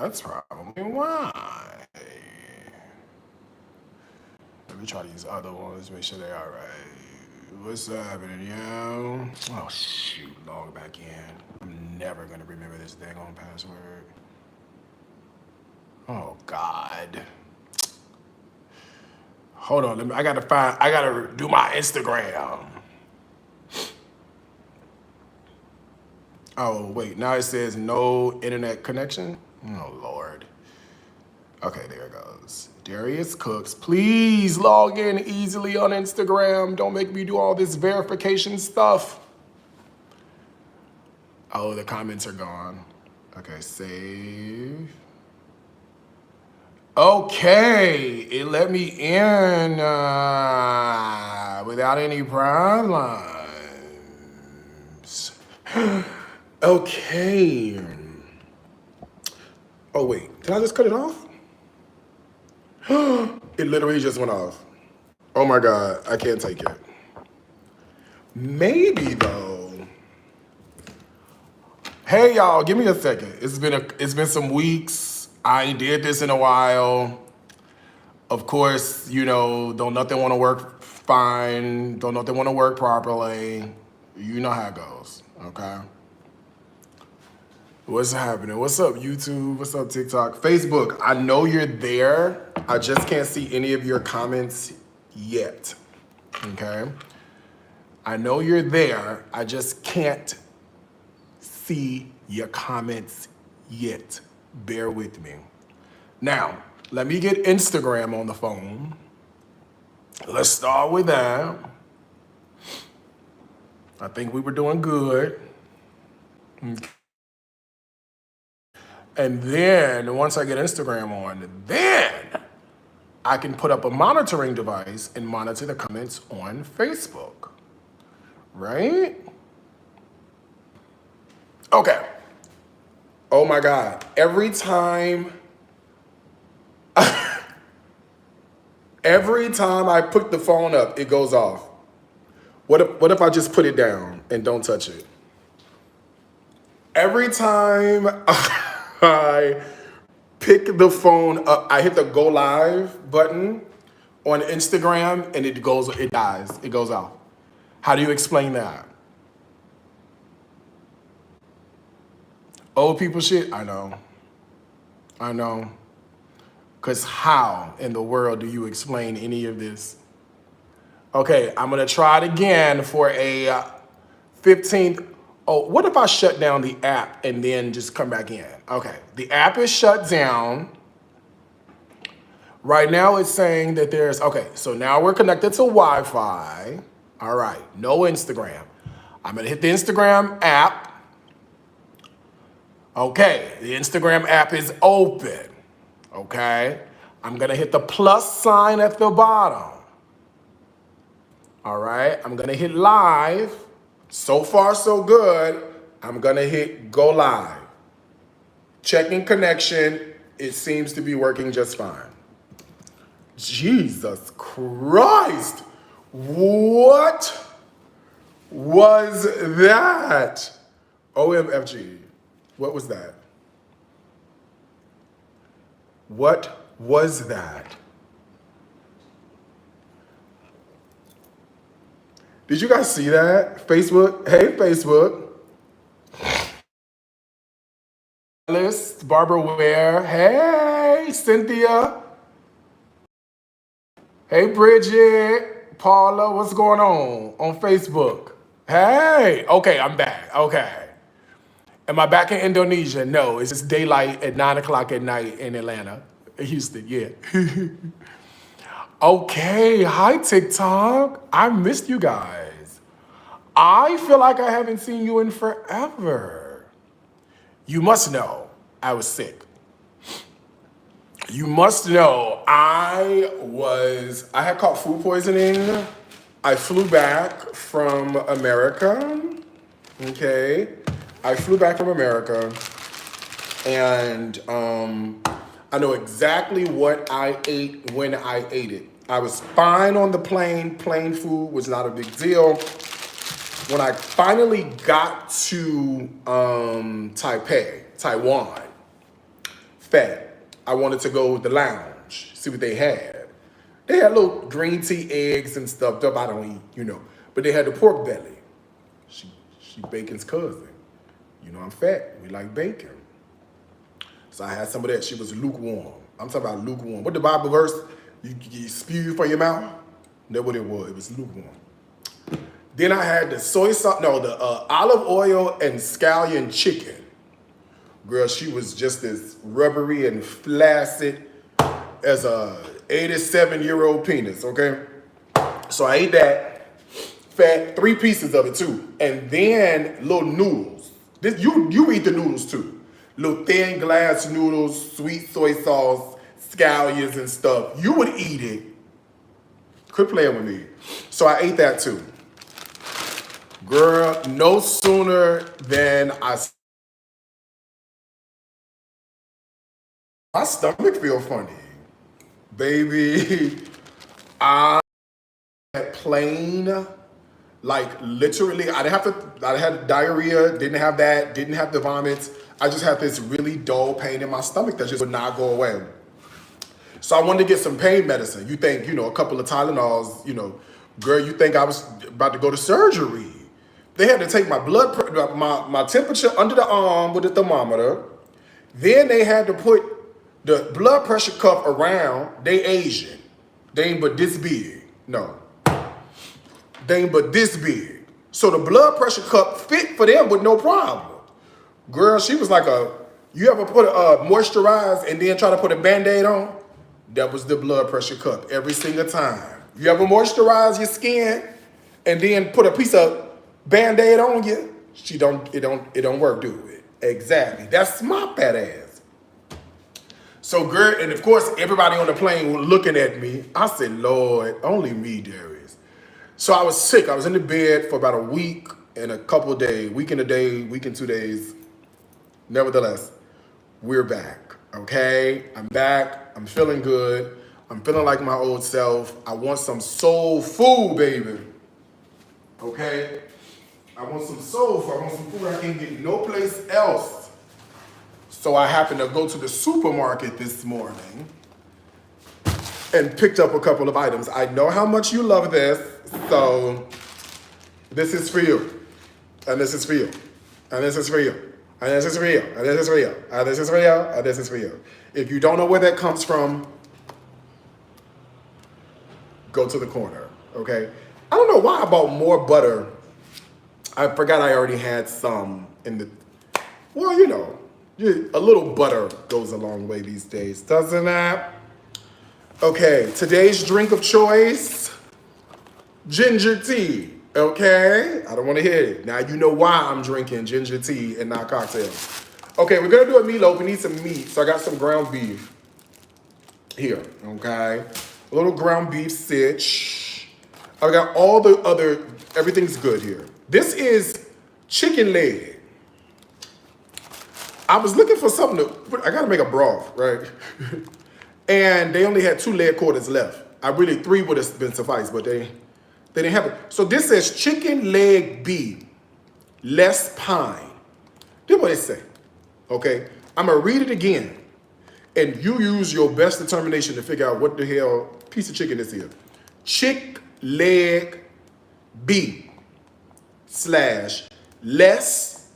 That's probably why. Let me try these other ones, make sure they're all right. What's happening, yo? Oh, shoot, log back in. I'm never gonna remember this dang on password. Oh, God. Hold on, I gotta do my Instagram. Oh, wait, now it says no internet connection? Oh, Lord. Okay, there it goes. Darius Cooks, please log in easily on Instagram. Don't make me do all this verification stuff. Oh, the comments are gone. Okay, save. Okay, it let me in without any problems. Okay. Oh, wait, did I just cut it off? It literally just went off. Oh my God, I can't take it. Maybe though. Hey y'all, give me a second. It's been some weeks. I ain't did this in a while. Of course, you know, don't nothing want to work fine. Don't nothing want to work properly. You know how it goes, okay? What's happening? What's up, YouTube? What's up, TikTok? Facebook, I know you're there. I just can't see any of your comments yet, okay? I know you're there. I just can't see your comments yet. Bear with me. Now, let me get Instagram on the phone. Let's start with that. I think we were doing good. Okay. And then once I get Instagram on, then I can put up a monitoring device and monitor the comments on Facebook, right? Okay. Oh my God. Every time I put the phone up, it goes off. What if I just put it down and don't touch it? Every time I pick the phone up, I hit the go live button on Instagram and it dies, it goes off. How do you explain that? Old people shit? I know. Because how in the world do you explain any of this? Okay, I'm gonna try it again for a 15th. Oh, what if I shut down the app and then just come back in? Okay, the app is shut down. Right now it's saying that okay, so now we're connected to Wi-Fi. All right, no Instagram. I'm gonna hit the Instagram app. Okay, the Instagram app is open. Okay, I'm gonna hit the plus sign at the bottom. All right, I'm gonna hit live. So far, so good. I'm gonna hit go live. Checking connection. It seems to be working just fine. Jesus Christ. What was that? OMFG. What was that? What was that? Did you guys see that? Facebook. Hey, Facebook. Alice, Barbara Ware. Hey, Cynthia. Hey, Bridget. Paula, what's going on Facebook? Hey. Okay, I'm back. Okay. Am I back in Indonesia? No, it's just daylight at 9 o'clock at night in Atlanta. Houston, yeah. Okay, hi TikTok. I missed you guys. I feel like I haven't seen you in forever. You must know I was sick. You must know I had caught food poisoning. I flew back from America. Okay. I flew back from America and I know exactly what I ate when I ate it. I was fine on the plane. Plane food was not a big deal. When I finally got to Taiwan, fat. I wanted to go with the lounge, see what they had. They had little green tea eggs and stuff. I don't eat, you know. But they had the pork belly. She bacon's cousin. You know I'm fat. We like bacon. So I had some of that. She was lukewarm. I'm talking about lukewarm. What the Bible verse? You spew from your mouth? That's what it was. It was lukewarm. Then I had the soy sauce, no, the olive oil and scallion chicken. Girl, she was just as rubbery and flaccid as a 87-year-old penis, okay? So I ate that, fat, 3 pieces of it too. And then little noodles. You eat the noodles too. Little thin glass noodles, sweet soy sauce, scallions and stuff. You would eat it. Quit playing with me. So I ate that too. Girl, no sooner than my stomach feel funny. Baby, I had plain, like literally, I had diarrhea, didn't have that, didn't have the vomits. I just had this really dull pain in my stomach that just would not go away. So I wanted to get some pain medicine. You think, a couple of Tylenols, girl, you think I was about to go to surgery. They had to take my my temperature under the arm with a thermometer. Then they had to put the blood pressure cuff around. They Asian. They ain't but this big. No. They ain't but this big. So the blood pressure cup fit for them with no problem. Girl, she was like you ever put moisturize and then try to put a Band-Aid on? That was the blood pressure cup every single time. You ever moisturize your skin and then put a piece of Band-Aid on you? It don't work, do it? Exactly. That's my fat ass. So girl, and of course everybody on the plane was looking at me. I said, Lord, only me, Darius. So I was sick. I was in the bed for about a week and a couple of days, week and 2 days. Nevertheless, we're back, okay? I'm back. I'm feeling good. I'm feeling like my old self. I want some soul food, baby. Okay? I want some soul food. I want some food I can't get no place else. So I happened to go to the supermarket this morning and picked up a couple of items. I know how much you love this, so this is for you. And this is for you. And this is for you. And this is for you. And this is for you. And this is for you. And this is for you. If you don't know where that comes from, go to the corner, okay? I don't know why I bought more butter. I forgot I already had some in the, well, a little butter goes a long way these days, doesn't it? Okay, today's drink of choice, ginger tea, okay? I don't want to hear it. Now you know why I'm drinking ginger tea and not cocktails. Okay, we're going to do a meatloaf. We need some meat, so I got some ground beef here, okay? A little ground beef sitch. I got all the other, everything's good here. This is chicken leg. I was looking for something to, I gotta make a broth, right? And they only had 2 leg quarters left. 3 would have been suffice, but they didn't have it. So this says chicken leg beef, less pine. That's what it say, okay? I'm gonna read it again. And you use your best determination to figure out what the hell piece of chicken this is. Chick leg beef / less, Less,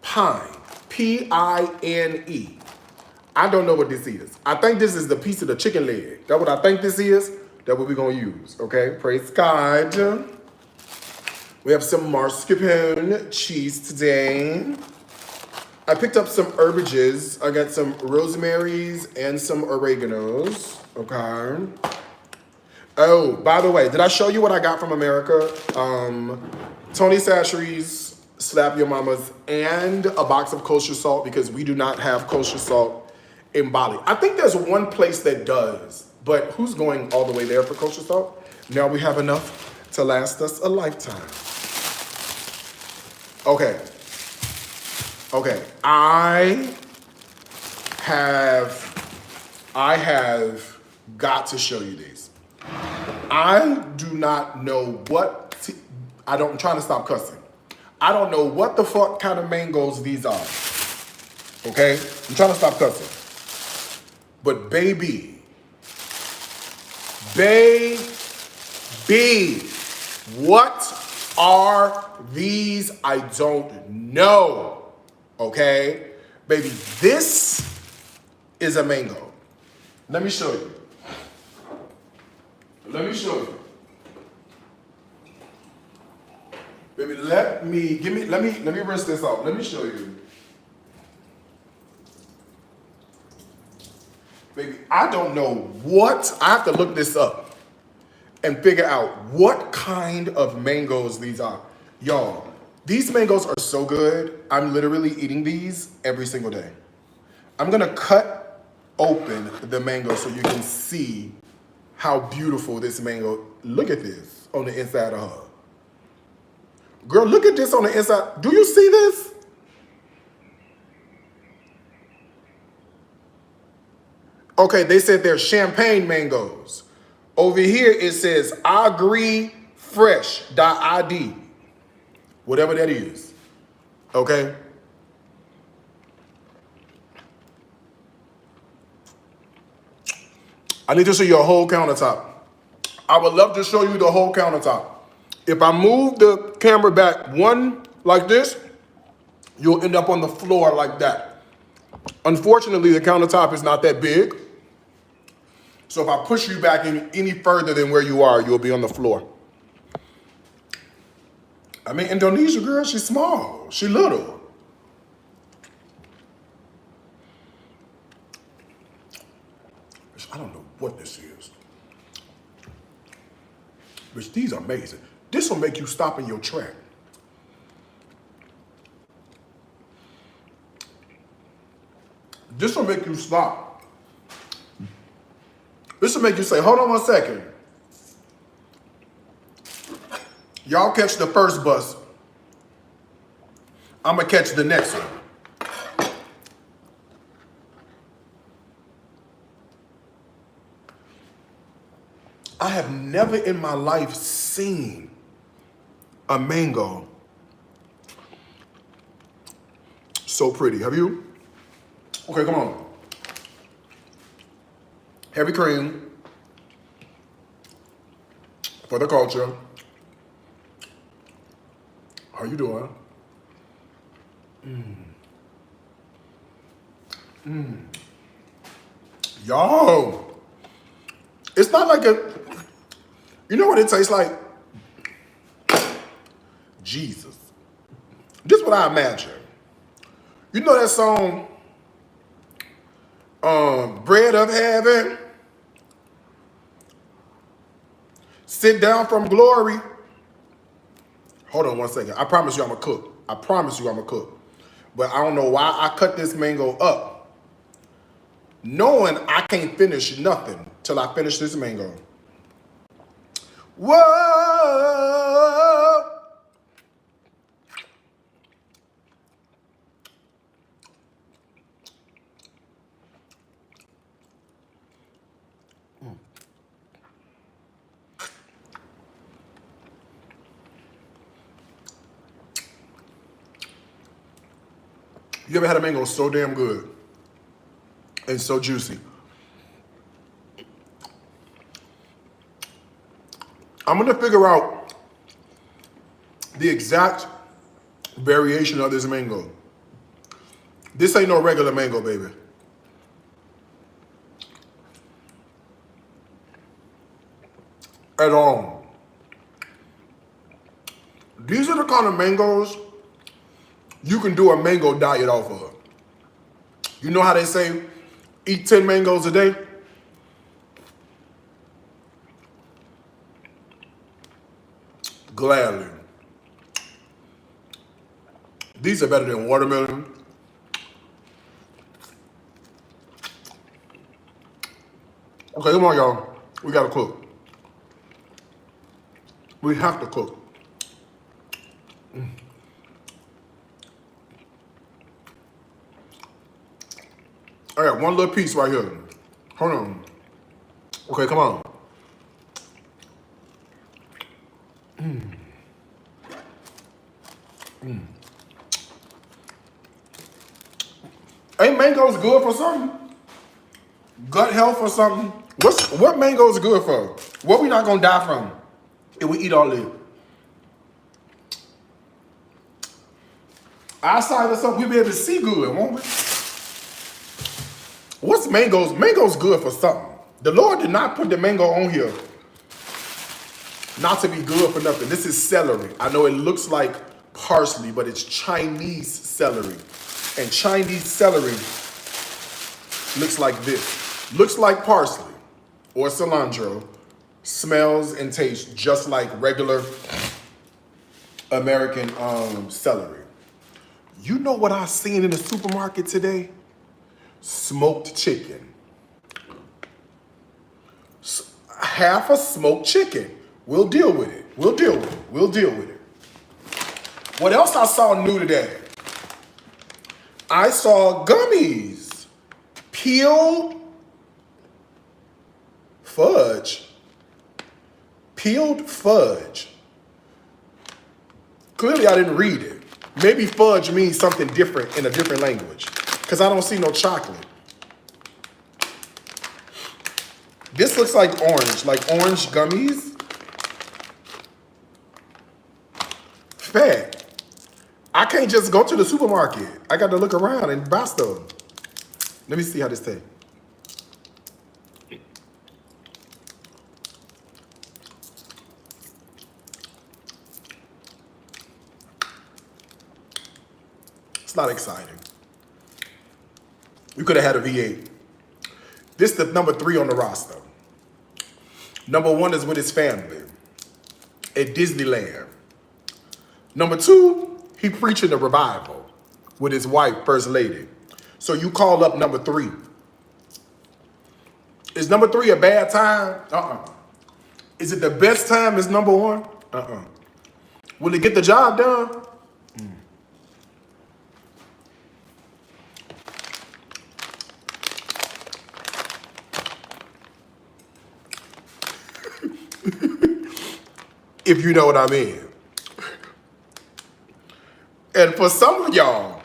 pine, Pine. I don't know what this is. I think this is the piece of the chicken leg. That's what I think this is. That's what we're going to use, okay? Praise God. We have some mascarpone cheese today. I picked up some herbages. I got some rosemaries and some oreganos, okay? Oh, by the way, did I show you what I got from America? Tony Chachere's Slap Your Mamas and a box of kosher salt because we do not have kosher salt in Bali. I think there's one place that does, but who's going all the way there for kosher salt? Now we have enough to last us a lifetime. Okay. I have got to show you these. I do not know I'm trying to stop cussing. I don't know what the fuck kind of mangoes these are. Okay? I'm trying to stop cussing. But baby, what are these? I don't know. Okay? Baby, this is a mango. Let me show you. Let me show you. Baby, let me rinse this off. Let me show you. Baby, I don't know what, I have to look this up and figure out what kind of mangoes these are. Y'all, these mangoes are so good. I'm literally eating these every single day. I'm gonna cut open the mango so you can see how beautiful this mango, look at this on the inside of her. Girl, look at this on the inside. Do you see this? Okay, they said they're champagne mangoes. Over here it says agree fresh.id. Whatever that is. Okay? I need to show you a whole countertop. I would love to show you the whole countertop. If I move the camera back one like this, you'll end up on the floor like that. Unfortunately, the countertop is not that big. So if I push you back any further than where you are, you'll be on the floor. I mean, Indonesia, girl, she's small. She little. I don't know what this is. But these are amazing. This will make you stop in your track. This will make you stop. This will make you say, hold on 1 second. Y'all catch the first bus. I'm gonna catch the next one. I have never in my life seen a mango so pretty. Have you? Okay, come on. Heavy cream for the culture. How you doing? Yo, it's not like you know what it tastes like? Jesus. This is what I imagine. You know that song, Bread of Heaven? Sit down from glory. Hold on 1 second. I promise you I'm a cook. I promise you I'm a cook. But I don't know why I cut this mango up, knowing I can't finish nothing till I finish this mango. Whoa! You ever had a mango so damn good and so juicy? I'm gonna figure out the exact variation of this mango. This ain't no regular mango, baby. At all. These are the kind of mangoes you can do a mango diet off of. You know how they say, eat 10 mangoes a day? Gladly. These are better than watermelon. Okay, come on, y'all. We gotta cook. We have to cook. I got one little piece right here. Hold on. Okay, come on. Ain't mangoes good for something? Gut health or something? What mangoes good for? What we not gonna die from if we eat all this? Outside of something, we'll be able to see good, won't we? What's mangoes? Mangoes good for something. The Lord did not put the mango on here not to be good for nothing. This is celery. I know it looks like parsley, but it's Chinese celery. And Chinese celery looks like this. Looks like parsley or cilantro. Smells and tastes just like regular American celery. You know what I seen in the supermarket today? Smoked chicken. Half a smoked chicken. We'll deal with it. We'll deal with it. We'll deal with it. What else I saw new today? I saw gummies. Peeled fudge. Peeled fudge. Clearly I didn't read it. Maybe fudge means something different in a different language, because I don't see no chocolate. This looks like orange gummies. Fat. I can't just go to the supermarket. I got to look around and buy stuff. Let me see how this tastes. It's not exciting. We could have had a V8. This is the number 3 on the roster. Number 1 is with his family at Disneyland. Number 2, he preaching a revival with his wife, First Lady. So you call up number 3. Is number 3 a bad time? Is it the best time as number 1? Will it get the job done? If you know what I mean. And for some of y'all,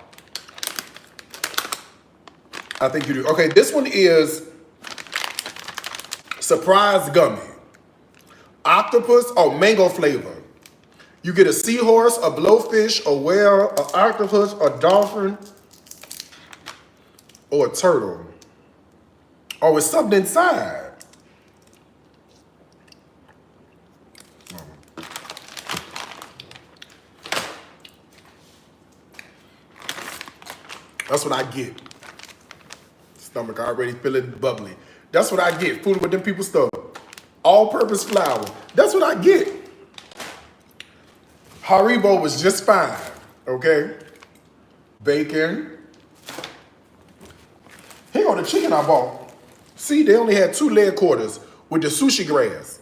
I think you do. Okay, this one is surprise gummy. Octopus or mango flavor. You get a seahorse, a blowfish, a whale, an octopus, a dolphin, or a turtle. Or with something inside. That's what I get. Stomach already feeling bubbly. That's what I get. Food with them people stuff. All-purpose flour. That's what I get. Haribo was just fine, okay? Bacon. Here go the chicken I bought. See, they only had 2 leg quarters with the sushi grass.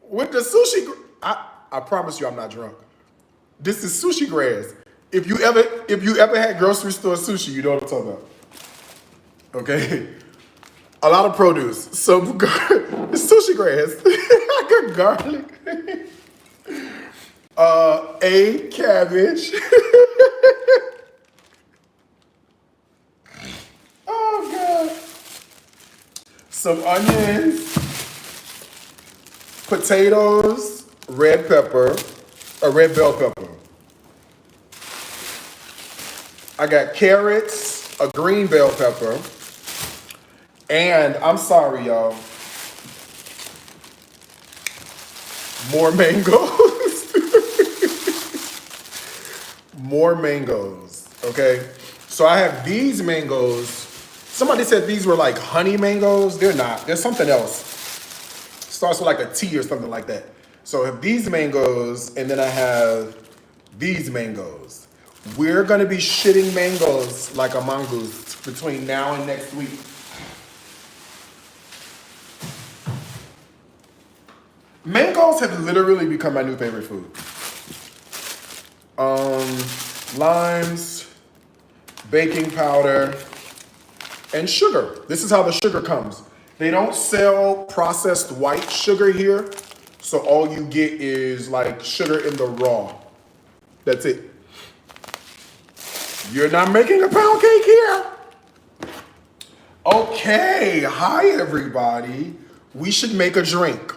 With the sushi, I promise you I'm not drunk. This is sushi grass. If you ever had grocery store sushi, you know what I'm talking about. Okay? A lot of produce. Some sushi grass. I got garlic. A cabbage. Oh God. Some onions. Potatoes, red pepper, a red bell pepper. I got carrots, a green bell pepper, and I'm sorry, y'all, more mangoes. More mangoes, okay? So I have these mangoes. Somebody said these were like honey mangoes. They're not. They're something else. Starts with like a T or something like that. So I have these mangoes, and then I have these mangoes. We're gonna be shitting mangoes like a mongoose between now and next week. Mangoes have literally become my new favorite food. Limes, baking powder, and sugar. This is how the sugar comes. They don't sell processed white sugar here, so all you get is like sugar in the raw. That's it. You're not making a pound cake here. Okay, hi everybody. We should make a drink.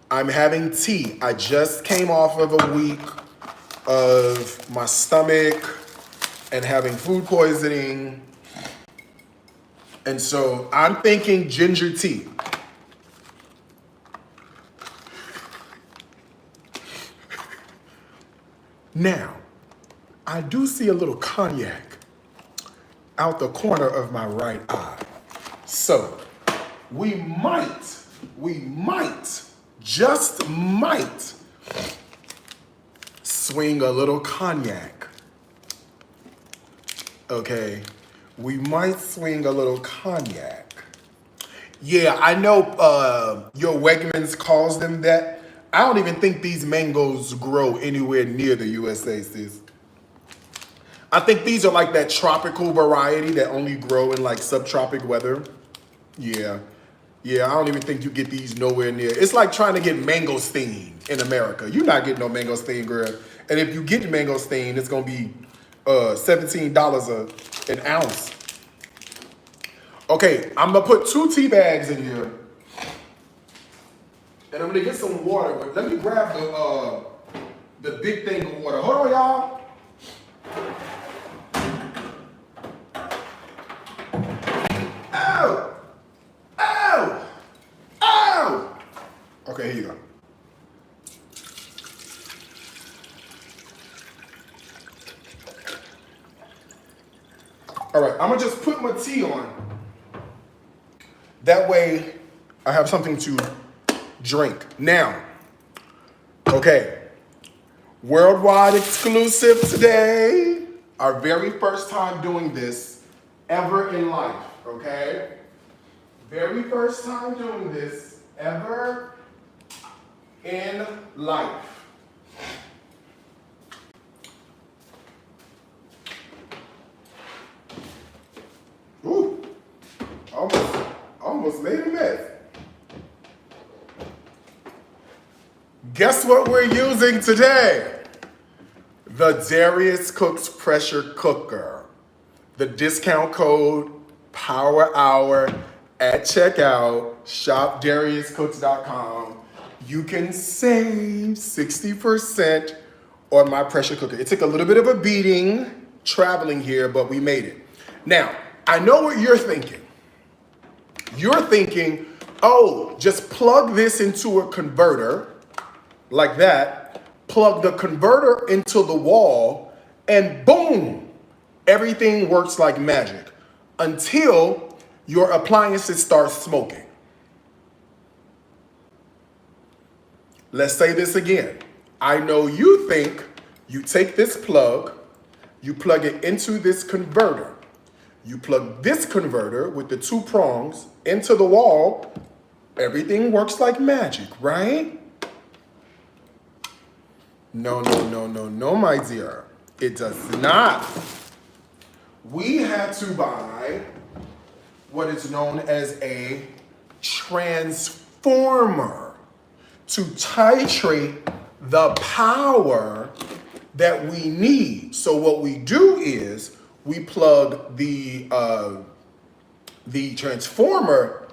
I'm having tea. I just came off of a week of my stomach and having food poisoning. And so I'm thinking ginger tea. Now, I do see a little cognac out the corner of my right eye. So we might, just might swing a little cognac. Okay, we might swing a little cognac. Yeah, I know your Wegmans calls them that. I don't even think these mangoes grow anywhere near the USA, sis. I think these are like that tropical variety that only grow in like subtropic weather. Yeah. Yeah, I don't even think you get these nowhere near. It's like trying to get mangosteen in America. You're not getting no mangosteen, girl. And if you get mangosteen, it's gonna be $17 an ounce. Okay, I'm gonna put 2 tea bags in here. And I'm gonna get some water, but let me grab the big thing of water. Hold on, y'all. Ow! Ow! Ow! Okay, here you go. All right, I'm gonna just put my tea on. That way, I have something to drink. Now, okay, worldwide exclusive today. Our very first time doing this ever in life, okay? Very first time doing this ever in life. Ooh, almost made a mess. Guess what we're using today? The Darius Cooks pressure cooker. The discount code Power Hour at checkout, shopdariuscooks.com. You can save 60% on my pressure cooker. It took a little bit of a beating traveling here, but we made it. Now, I know what you're thinking. You're thinking, oh, just plug this into a converter like that, plug the converter into the wall, and boom, everything works like magic until your appliances start smoking. Let's say this again. I know you think you take this plug, you plug it into this converter. You plug this converter with the 2 prongs into the wall, everything works like magic, right? No, my dear. It does not. We had to buy what is known as a transformer to titrate the power that we need. So what we do is we plug the transformer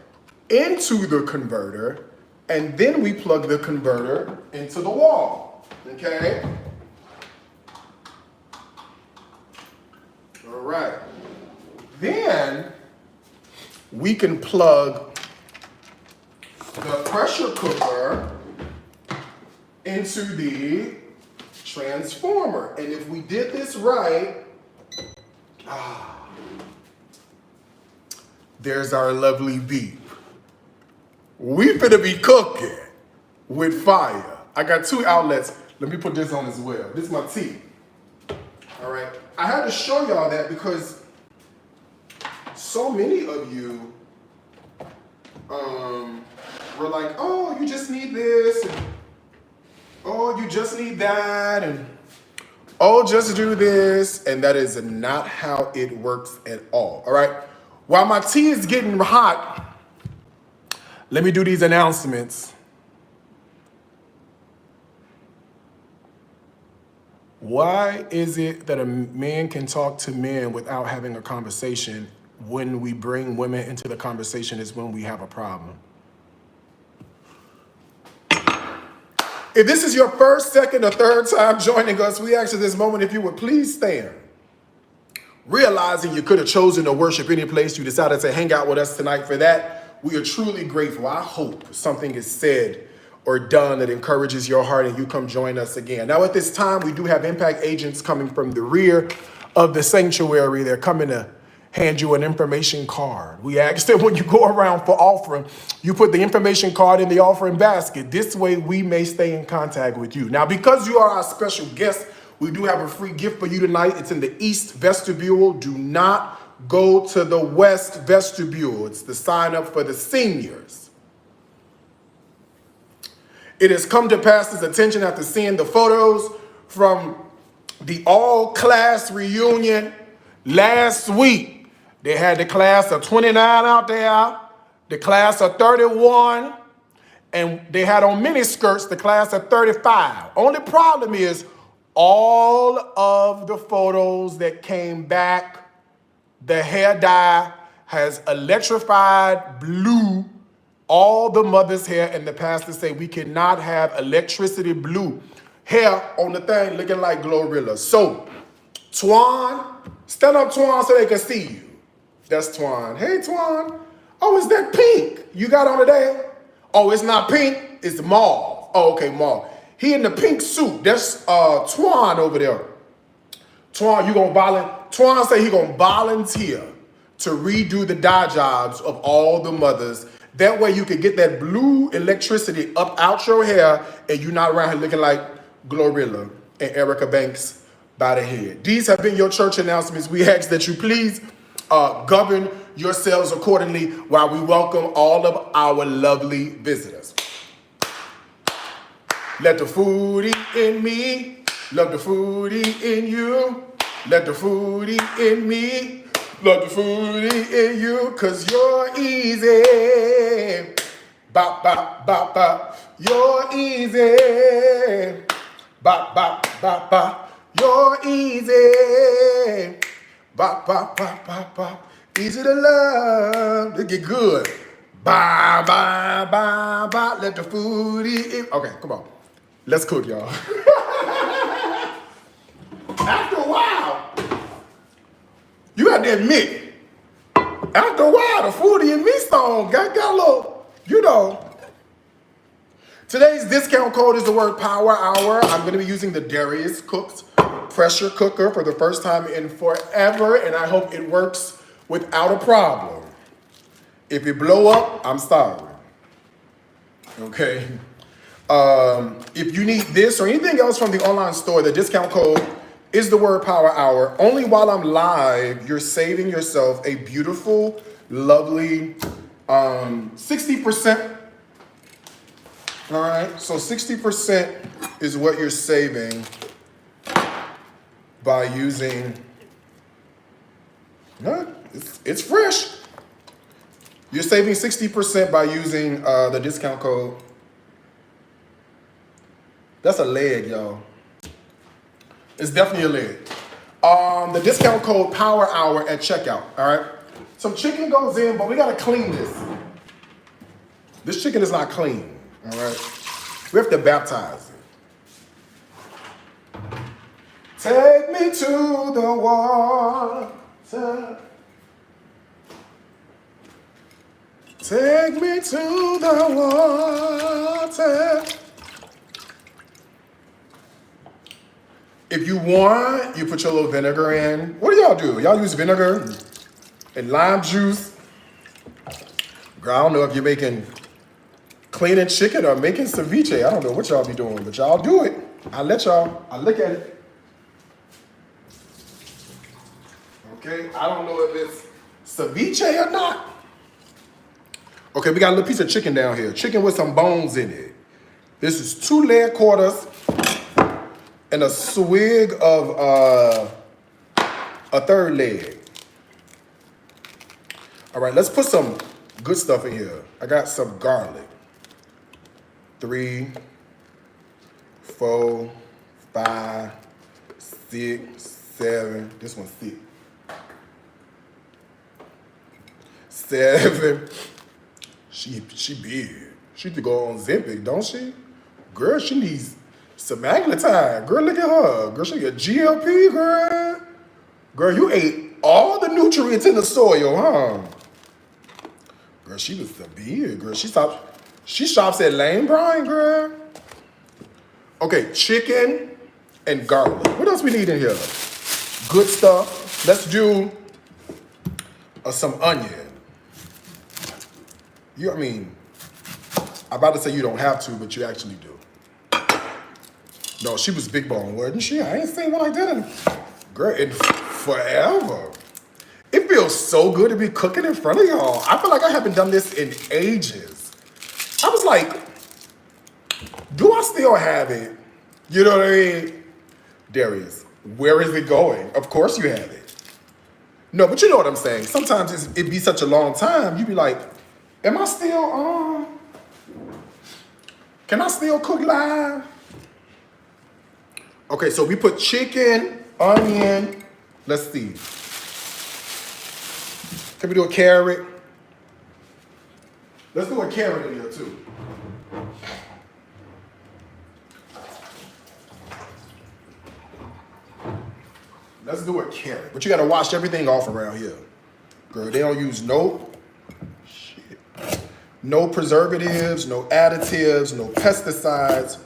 into the converter, and then we plug the converter into the wall. Okay? All right. Then we can plug the pressure cooker into the transformer. And if we did this right, there's our lovely beef. We finna be cooking with fire. I got 2 outlets. Let me put this on as well. This is my tea. All right. I had to show y'all that because so many of you were like, oh, you just need this, and oh, you just need that, and oh, just do this. And that is not how it works at all. All right. While my tea is getting hot, let me do these announcements. Why is it that a man can talk to men without having a conversation? When we bring women into the conversation is when we have a problem. If this is your first, second, or third time joining us, we ask at this moment if you would please stand. Realizing you could have chosen to worship any place, you decided to hang out with us tonight. For that, we are truly grateful. I hope something is said or done that encourages your heart and you come join us again. Now at this time, we do have impact agents coming from the rear of the sanctuary. They're coming to hand you an information card. We ask that when you go around for offering, you put the information card in the offering basket. This way we may stay in contact with you. Now, because you are our special guest, we do have a free gift for you tonight. It's in the East Vestibule. Do not go to the West Vestibule. It's the sign up for the seniors. It has come to pastor's attention after seeing the photos from the all-class reunion last week. They had the class of 29 out there, the class of 31, and they had on mini skirts the class of 35. Only problem is all of the photos that came back, the hair dye has electrified blue all the mother's hair, and the pastor say we cannot have electricity blue hair on the thing looking like Glorilla. So, Twan, stand up, Twan, so they can see you. That's Twan. Hey, Twan. Oh, is that pink you got on today? Oh, it's not pink, it's mauve. Oh, okay, mauve. He in the pink suit. That's Twan over there. Twan, you gonna volunteer? Twan say he gonna volunteer to redo the dye jobs of all the mothers. That way you can get that blue electricity up out your hair and you're not around here looking like Glorilla and Erica Banks by the head. These have been your church announcements. We ask that you please govern yourselves accordingly while we welcome all of our lovely visitors. Let the foodie in me, love the foodie in you. Let the foodie in me, love the foodie in you, cause you're easy. Bop, bop, bop, bop. You're easy. Bop, bop, bop, bop. You're easy. Bop, bop, bop, bop, bop. Easy to love. Look, get good. Bye, bye, bye, bye. Let the foodie in. Okay, come on. Let's cook, y'all. After a while, you got to admit, after a while, the foodie in me song got a little, you know. Today's discount code is the word Power Hour. I'm going to be using the Darius Cook's pressure cooker for the first time in forever, and I hope it works without a problem. If it blow up, I'm sorry. Okay. If you need this or anything else from the online store, the discount code is the word Power Hour. Only while I'm live, you're saving yourself a beautiful, lovely 60%. All right, so 60% is what you're saving by using, it's fresh. You're saving 60% by using the discount code. That's a leg, y'all. It's definitely a leg. The discount code Power Hour at checkout, all right? Some chicken goes in, but we gotta clean this. This chicken is not clean, all right? We have to baptize it. Take me to the water. Take me to the water. If you want, you put your little vinegar in. What do y'all do? Y'all use vinegar and lime juice? Girl, I don't know if you're making cleaning chicken or making ceviche. I don't know what y'all be doing, but y'all do it. I'll look at it. Okay, I don't know if it's ceviche or not. Okay, we got a little piece of chicken down here. Chicken with some bones in it. This is 2 leg quarters. and a swig of a third leg. All right, let's put some good stuff in here. I got some garlic. 3, 4, 5, 6, 7. This one's 6. 7. She big. She need to go on Ozempic, don't she? Girl, she needs semaglutide. Girl, look at her. Girl, she got GLP, girl. Girl, you ate all the nutrients in the soil, huh? Girl, she was the big girl. She shops at Lane Bryant, girl. Okay, chicken and garlic. What else we need in here? Good stuff. Let's do some onion. I'm about to say you don't have to, but you actually do. No, she was big bone, wasn't she? I ain't seen one like that in forever. It feels so good to be cooking in front of y'all. I feel like I haven't done this in ages. I was like, do I still have it? You know what I mean? Darius, where is it going? Of course you have it. No, but you know what I'm saying. Sometimes it be such a long time, you be like, am I still, can I still cook live? Okay, so we put chicken, onion, let's see. Can we do a carrot? Let's do a carrot in here too. Let's do a carrot. But you gotta wash everything off around here. Girl, they don't use no preservatives, no additives, no pesticides,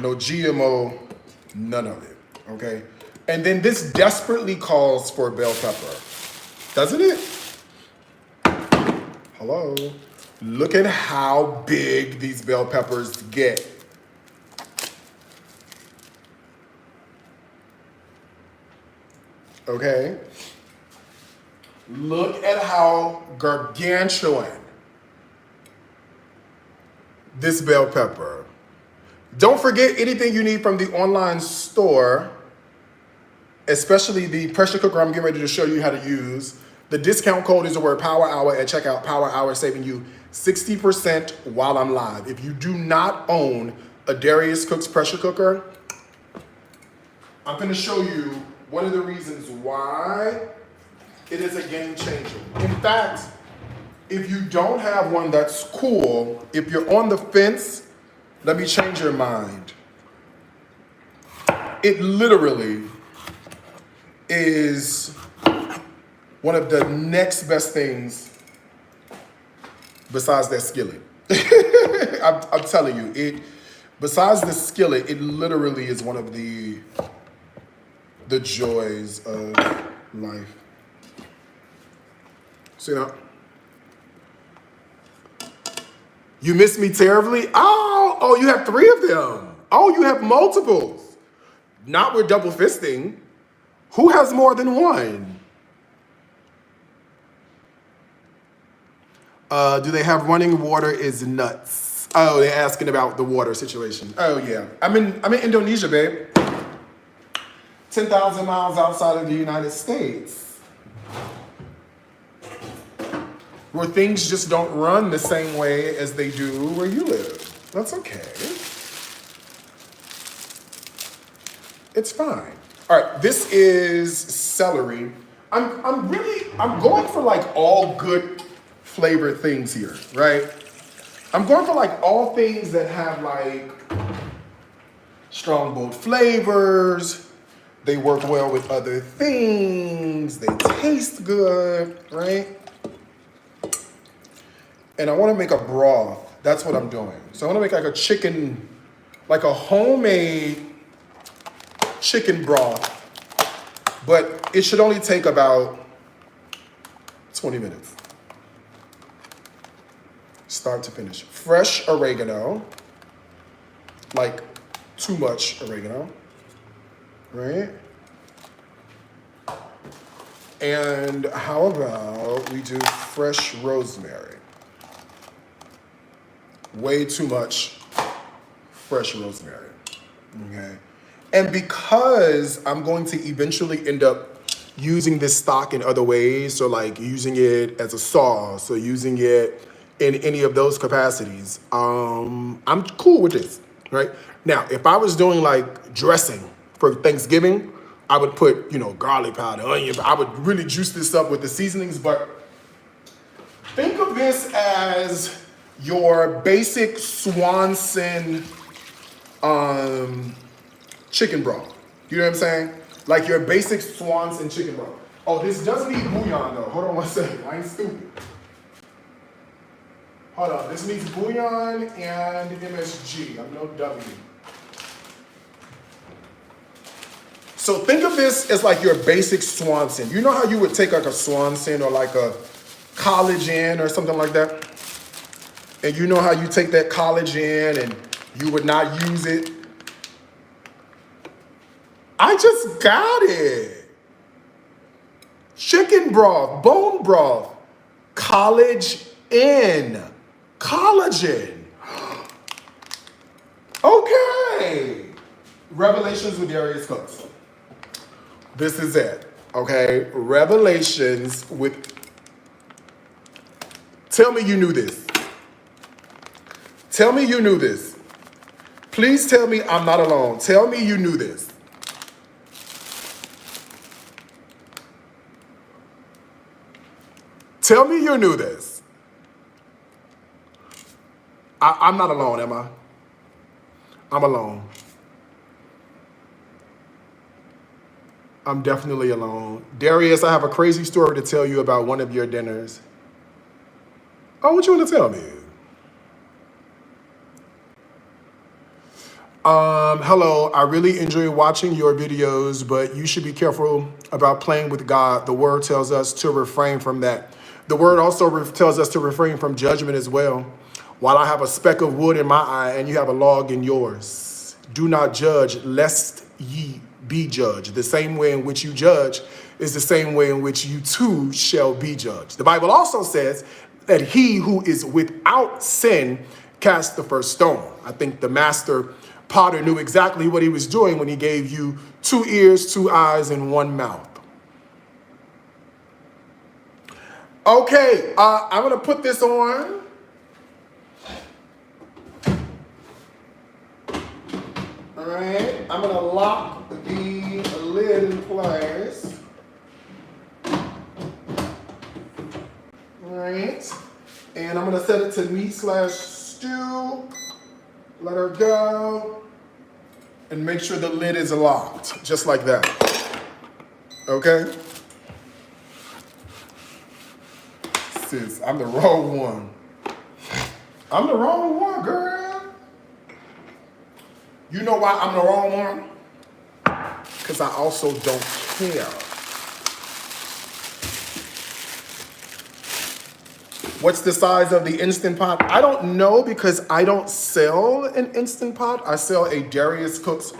no GMO, none of it, okay? And then this desperately calls for bell pepper, doesn't it? Hello? Look at how big these bell peppers get. Okay? Look at how gargantuan this bell pepper. Don't forget anything you need from the online store, especially the pressure cooker I'm getting ready to show you how to use. The discount code is the word Power Hour at checkout. Power Hour saving you 60% while I'm live. If you do not own a Darius Cooks pressure cooker, I'm going to show you one of the reasons why it is a game changer. In fact, if you don't have one, that's cool. If you're on the fence, let me change your mind. It literally is one of the next best things besides that skillet. I'm telling you, besides the skillet, it literally is one of the joys of life. See that? You miss me terribly? Oh, you have 3 of them. Oh, you have multiples. Not with double fisting. Who has more than one? Do they have running water is nuts? Oh, they're asking about the water situation. Oh yeah, I'm in Indonesia, babe. 10,000 miles outside of the United States, where things just don't run the same way as they do where you live. That's okay. It's fine. All right, this is celery. I'm going for like all good flavored things here, right? I'm going for like all things that have like strong, bold flavors. They work well with other things. They taste good, right? And I want to make a broth. That's what I'm doing. So I want to make like a chicken, like a homemade chicken broth. But it should only take about 20 minutes. Start to finish. Fresh oregano. Like too much oregano. Right? And how about we do fresh rosemary? Way too much fresh rosemary. Okay? And because I'm going to eventually end up using this stock in other ways, so like using it as a sauce or using it in any of those capacities, I'm cool with this, right? Now, if I was doing like dressing for Thanksgiving, I would put, garlic powder, onion, I would really juice this up with the seasonings, but think of this as your basic Swanson chicken broth. You know what I'm saying? Like your basic Swanson chicken broth. Oh, this does need bouillon though. Hold on one second. I ain't stupid. Hold on. This needs bouillon and MSG. I'm no W. So think of this as like your basic Swanson. You know how you would take like a Swanson or like a College Inn or something like that? And you know how you take that College Inn and you would not use it? I just got it. Chicken broth, bone broth, College Inn, collagen. Okay. Revelations with Darius Cooks. This is it, okay? Revelations with... Tell me you knew this. Tell me you knew this. Please tell me I'm not alone. Tell me you knew this. Tell me you knew this. I'm not alone, am I? I'm alone. I'm definitely alone. Darius, I have a crazy story to tell you about one of your dinners. Oh, what you want to tell me? Hello, I really enjoy watching your videos, but you should be careful about playing with God. The word tells us to refrain from that. The word also tells us to refrain from judgment as well. While I have a speck of wood in my eye and you have a log in yours, do not judge lest ye be judged. The same way in which you judge is the same way in which you too shall be judged. The Bible also says that he who is without sin cast the first stone. I think the master potter knew exactly what he was doing when he gave you 2 ears, 2 eyes, and 1 mouth. Okay, I'm gonna put this on. All right, I'm gonna lock the lid in place. All right, and I'm gonna set it to meat/stew. Let her go, and make sure the lid is locked, just like that. Okay? Sis, I'm the wrong one. I'm the wrong one, girl. You know why I'm the wrong one? Because I also don't care. What's the size of the Instant Pot? I don't know because I don't sell an Instant Pot. I sell a Darius Cooks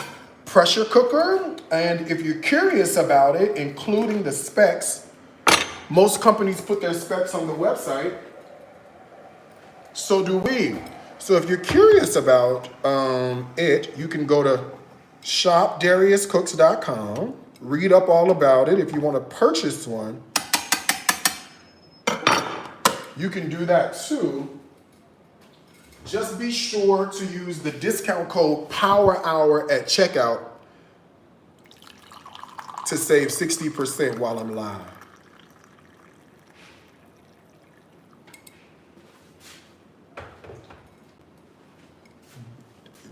pressure cooker. And if you're curious about it, including the specs, most companies put their specs on the website. So do we. So if you're curious about it, you can go to shopdariuscooks.com, read up all about it. If you want to purchase one, you can do that too. Just be sure to use the discount code POWERHOUR at checkout to save 60% while I'm live.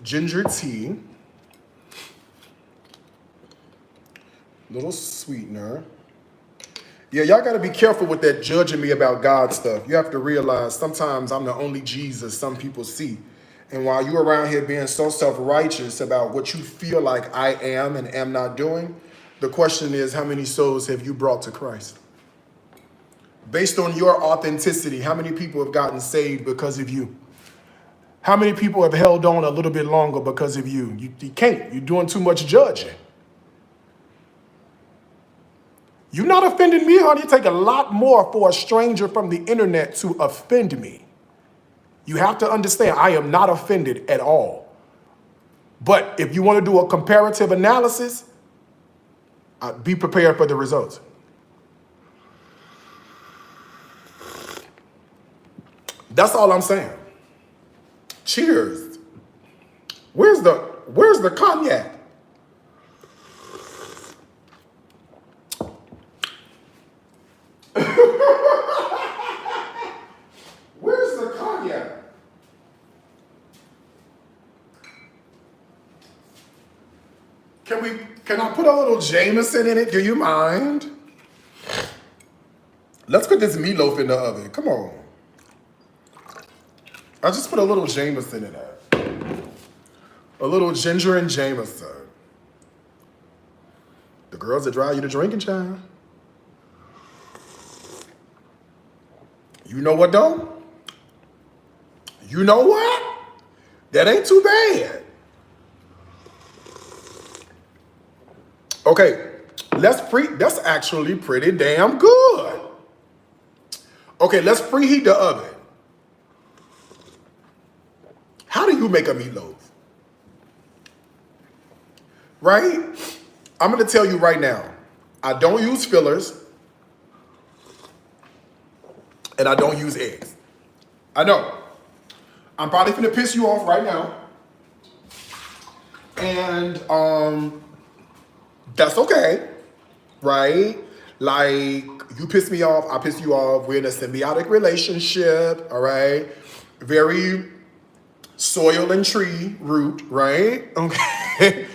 Ginger tea, little sweetener. Yeah, y'all gotta be careful with that judging me about God stuff. You have to realize sometimes I'm the only Jesus some people see. And while you're around here being so self-righteous about what you feel like I am and am not doing, the question is, how many souls have you brought to Christ? Based on your authenticity, how many people have gotten saved because of you? How many people have held on a little bit longer because of you? You can't. You're doing too much judging. You're not offending me, honey. It takes a lot more for a stranger from the internet to offend me. You have to understand, I am not offended at all. But if you want to do a comparative analysis, be prepared for the results. That's all I'm saying. Cheers. Where's the cognac? Where's the cognac? Can I put a little Jameson in it? Do you mind? Let's put this meatloaf in the oven. Come on. I just put a little Jameson in it. A little ginger and Jameson. The girls that drive you to drinking, child. You know what though? You know what? That ain't too bad. Okay, that's actually pretty damn good. Okay, let's preheat the oven. How do you make a meatloaf? Right? I'm gonna tell you right now, I don't use fillers and I don't use eggs. I know. I'm probably gonna piss you off right now. And that's okay, right? Like, you piss me off, I piss you off. We're in a symbiotic relationship, all right? Very soil and tree root, right? Okay.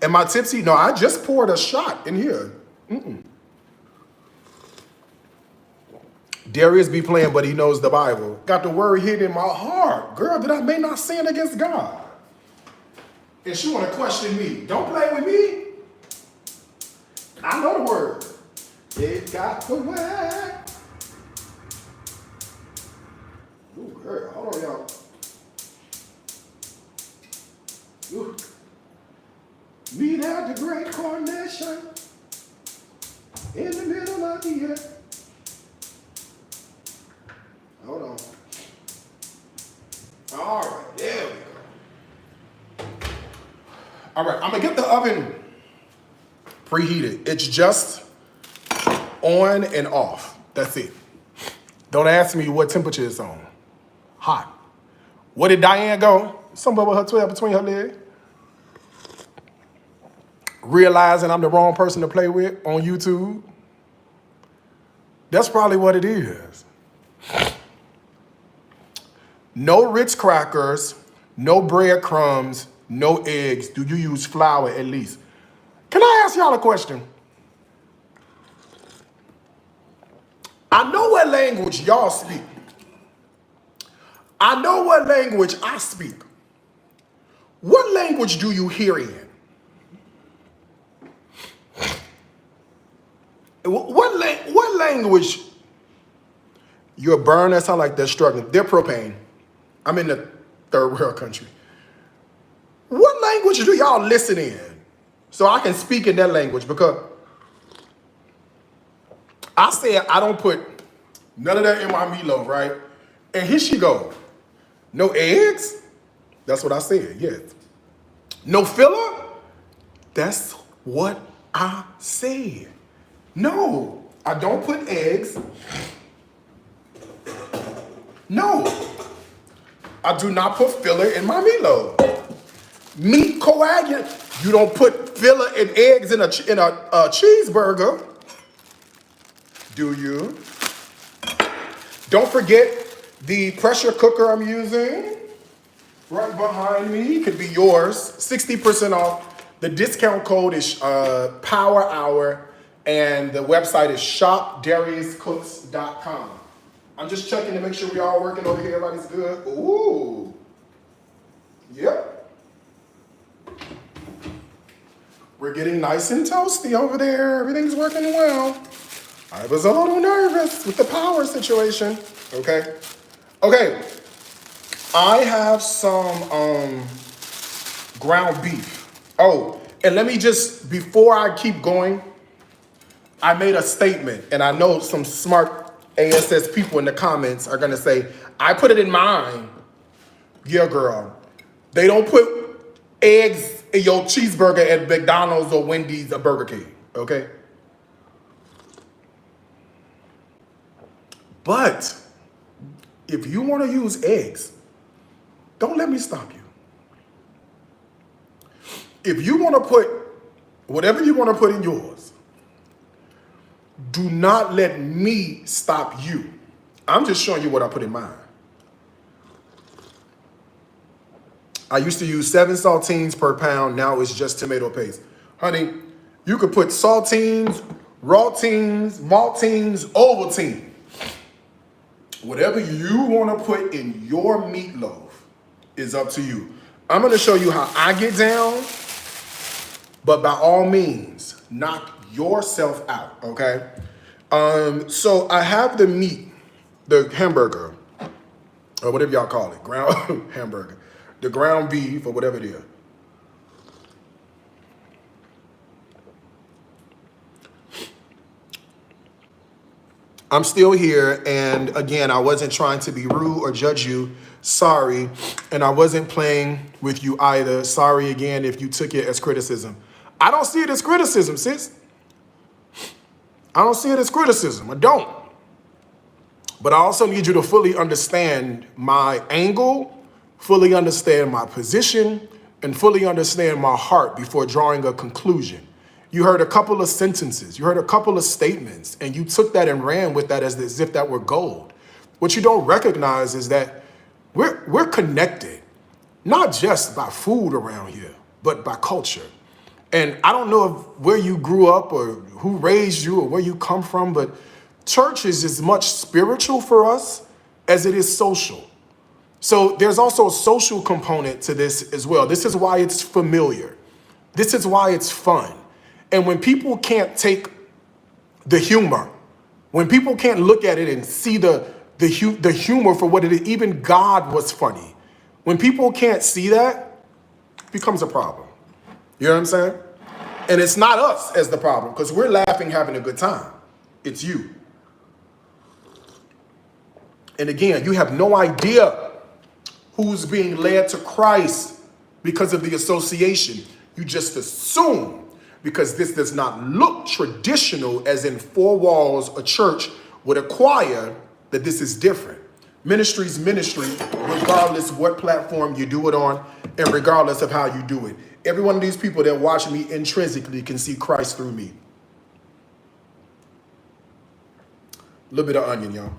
Am I tipsy? No, I just poured a shot in here. Darius be playing, but he knows the Bible. Got the word hidden in my heart. Girl, that I may not sin against God. And she want to question me. Don't play with me. I know the word. It got the way. Ooh, girl, hold on, y'all. Ooh. Meet at the great coronation in the middle of the year. Hold on. All right, there we go. All right, I'm gonna get the oven preheated. It's just on and off. That's it. Don't ask me what temperature it's on. Hot. Where did Diane go? Somewhere with her 12 between her legs. Realizing I'm the wrong person to play with on YouTube. That's probably what it is. No Ritz crackers, no breadcrumbs, no eggs. Do you use flour at least? Can I ask y'all a question? I know what language y'all speak. I know what language I speak. What language do you hear in? What language? You're a burn, that sound like they're struggling. They're propane. I'm in the third world country. What language do y'all listen in? So I can speak in that language, because I said I don't put none of that in my meatloaf, right? And here she go. No eggs? That's what I said, yes. No filler? That's what I said. No, I don't put eggs. No, I do not put filler in my meatloaf. Meat coagulant, you don't put filler and eggs in a cheeseburger, do you? Don't forget the pressure cooker I'm using right behind me. Could be yours. 60% off. The discount code is Power Hour, and the website is shopdariuscooks.com. I'm just checking to make sure we all working over here. Everybody's good. Ooh. Yep. We're getting nice and toasty over there. Everything's working well. I was a little nervous with the power situation. Okay. Okay. I have some ground beef. Oh, and let me just, before I keep going, I made a statement, and I know some smart ASS people in the comments are gonna say, I put it in mine. Yeah, girl. They don't put eggs in your cheeseburger at McDonald's or Wendy's or Burger King, okay? But if you want to use eggs, don't let me stop you. If you want to put whatever you want to put in yours, do not let me stop you. I'm just showing you what I put in mine. I used to use 7 saltines per pound. Now it's just tomato paste. Honey, you could put saltines, rawtines, maltines, Ovaltine. Whatever you want to put in your meatloaf is up to you. I'm going to show you how I get down, but by all means, knock yourself out, okay? So I have the meat, the hamburger, or whatever y'all call it, ground hamburger, the ground beef or whatever it is. I'm still here, and again, I wasn't trying to be rude or judge you. Sorry, and I wasn't playing with you either. Sorry again if you took it as criticism. I don't see it as criticism, sis. I don't see it as criticism. I don't. But I also need you to fully understand my angle, fully understand my position, and fully understand my heart before drawing a conclusion. You heard a couple of sentences, you heard a couple of statements, and you took that and ran with that as if that were gold. What you don't recognize is that we're connected, not just by food around here, but by culture. And I don't know where you grew up or who raised you or where you come from, but church is as much spiritual for us as it is social. So there's also a social component to this as well. This is why it's familiar. This is why it's fun. And when people can't take the humor, when people can't look at it and see the humor for what it is, even God was funny. When people can't see that, it becomes a problem. You know what I'm saying? And it's not us as the problem, because we're laughing, having a good time. It's you. And again, you have no idea who's being led to Christ because of the association. You just assume, because this does not look traditional, as in 4 walls, a church with a choir, that this is different. Ministry is ministry, regardless what platform you do it on, and regardless of how you do it. Every one of these people that watch me intrinsically can see Christ through me. A little bit of onion, y'all.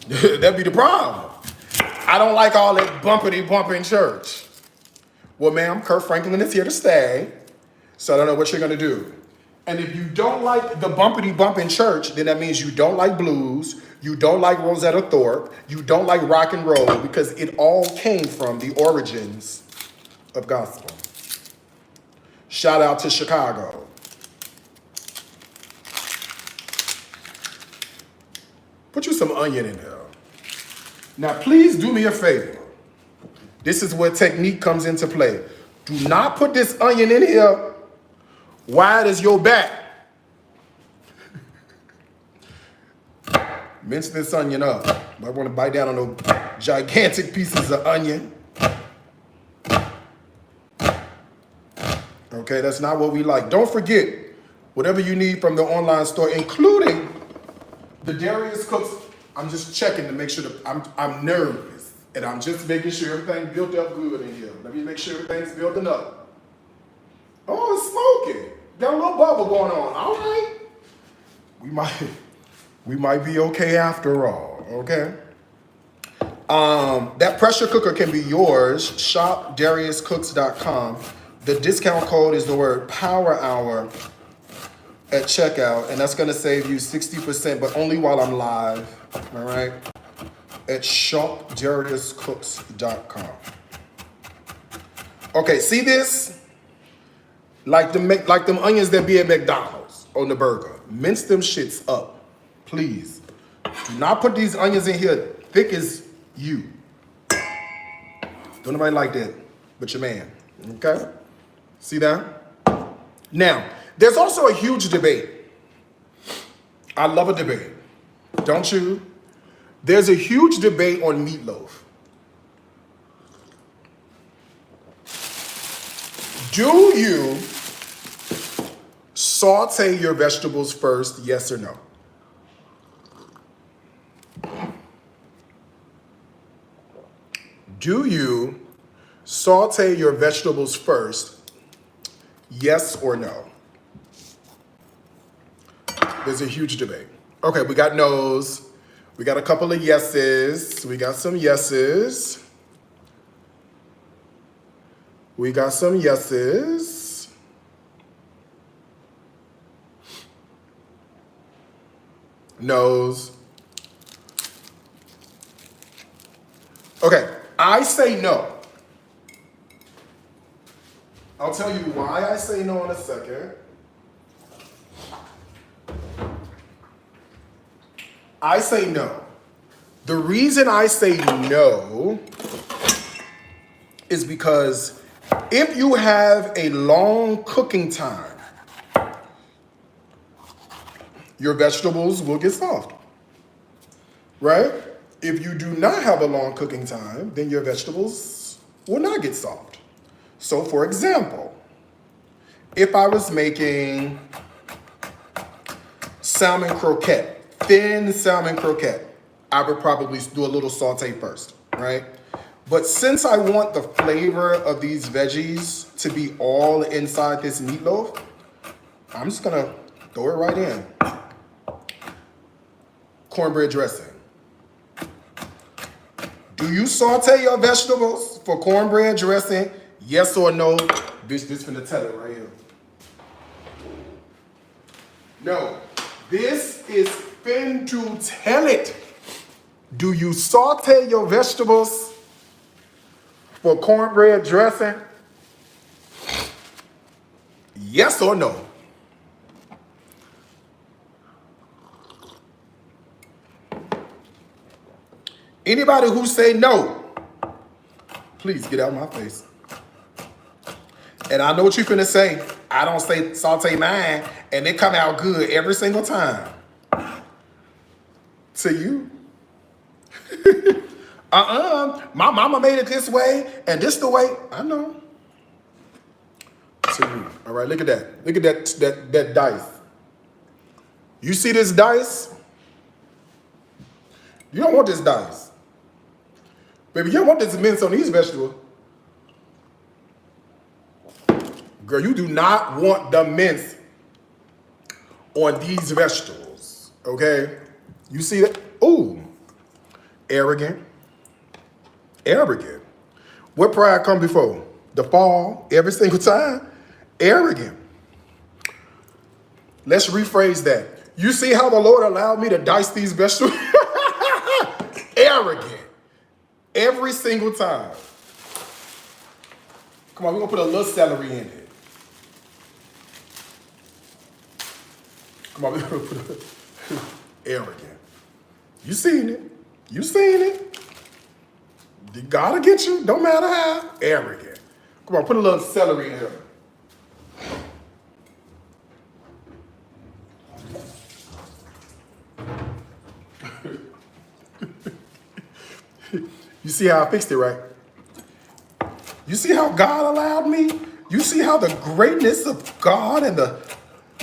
That'd be the problem. I don't like all that bumpity bump in church. Well, ma'am, Kurt Franklin is here to stay, so I don't know what you're going to do. And if you don't like the bumpity bump in church, then that means you don't like blues, you don't like Rosetta Thorpe, you don't like rock and roll, because it all came from the origins of gospel. Shout out to Chicago. Put you some onion in there. Now, please do me a favor. This is where technique comes into play. Do not put this onion in here wide as your back. Mince this onion up. I want to bite down on those gigantic pieces of onion. Okay, that's not what we like. Don't forget, whatever you need from the online store, including the Darius Cooks. I'm just checking to make sure that I'm nervous. And I'm just making sure everything built up good in here. Let me make sure everything's building up. Oh, it's smoking. Got a little bubble going on. All right. We might be okay after all, okay? That pressure cooker can be yours. ShopDariusCooks.com. The discount code is the word Power Hour at checkout, and that's gonna save you 60%, but only while I'm live, all right? At ShopDariusCooks.com. Okay, see this? Like them onions that be at McDonald's on the burger. Mince them shits up, please. Do not put these onions in here thick as you. Don't nobody like that but your man, okay? See that? Now, there's also a huge debate. I love a debate, don't you? There's a huge debate on meatloaf. Do you saute your vegetables first, yes or no? Do you saute your vegetables first, yes or no? There's a huge debate. Okay, we got no's. We got a couple of yeses. We got some yeses. We got some yeses. No's. Okay, I say no. I'll tell you why I say no in a second. I say no. The reason I say no is because if you have a long cooking time, your vegetables will get soft, right? If you do not have a long cooking time, then your vegetables will not get soft. So for example, if I was making salmon croquette, thin salmon croquette, I would probably do a little saute first, right? But since I want the flavor of these veggies to be all inside this meatloaf, I'm just gonna throw it right in. Cornbread dressing. Do you saute your vegetables for cornbread dressing? Yes or no? Bitch, this finna tell it right here. No. This is fin to tell it. Do you saute your vegetables for cornbread dressing? Yes or no? Anybody who say no, please get out of my face. And I know what you're finna say. I don't say saute mine, and they come out good every single time. To you. My mama made it this way, and this the way. I know. To you. All right, look at that. Look at that dice. You see this dice? You don't want this dice. Baby, you don't want this mince on these vegetables. Girl, you do not want the mince on these vegetables, okay? You see that? Ooh, arrogant. Arrogant. What pride come before? The fall every single time? Arrogant. Let's rephrase that. You see how the Lord allowed me to dice these vegetables? Arrogant. Every single time. Come on, we're gonna put a little celery in it. Come on, we're gonna put arrogant. You seen it. You seen it. You gotta get you, don't matter how. Arrogant. Come on, put a little celery in here. You see how I fixed it, right? You see how God allowed me? You see how the greatness of God and the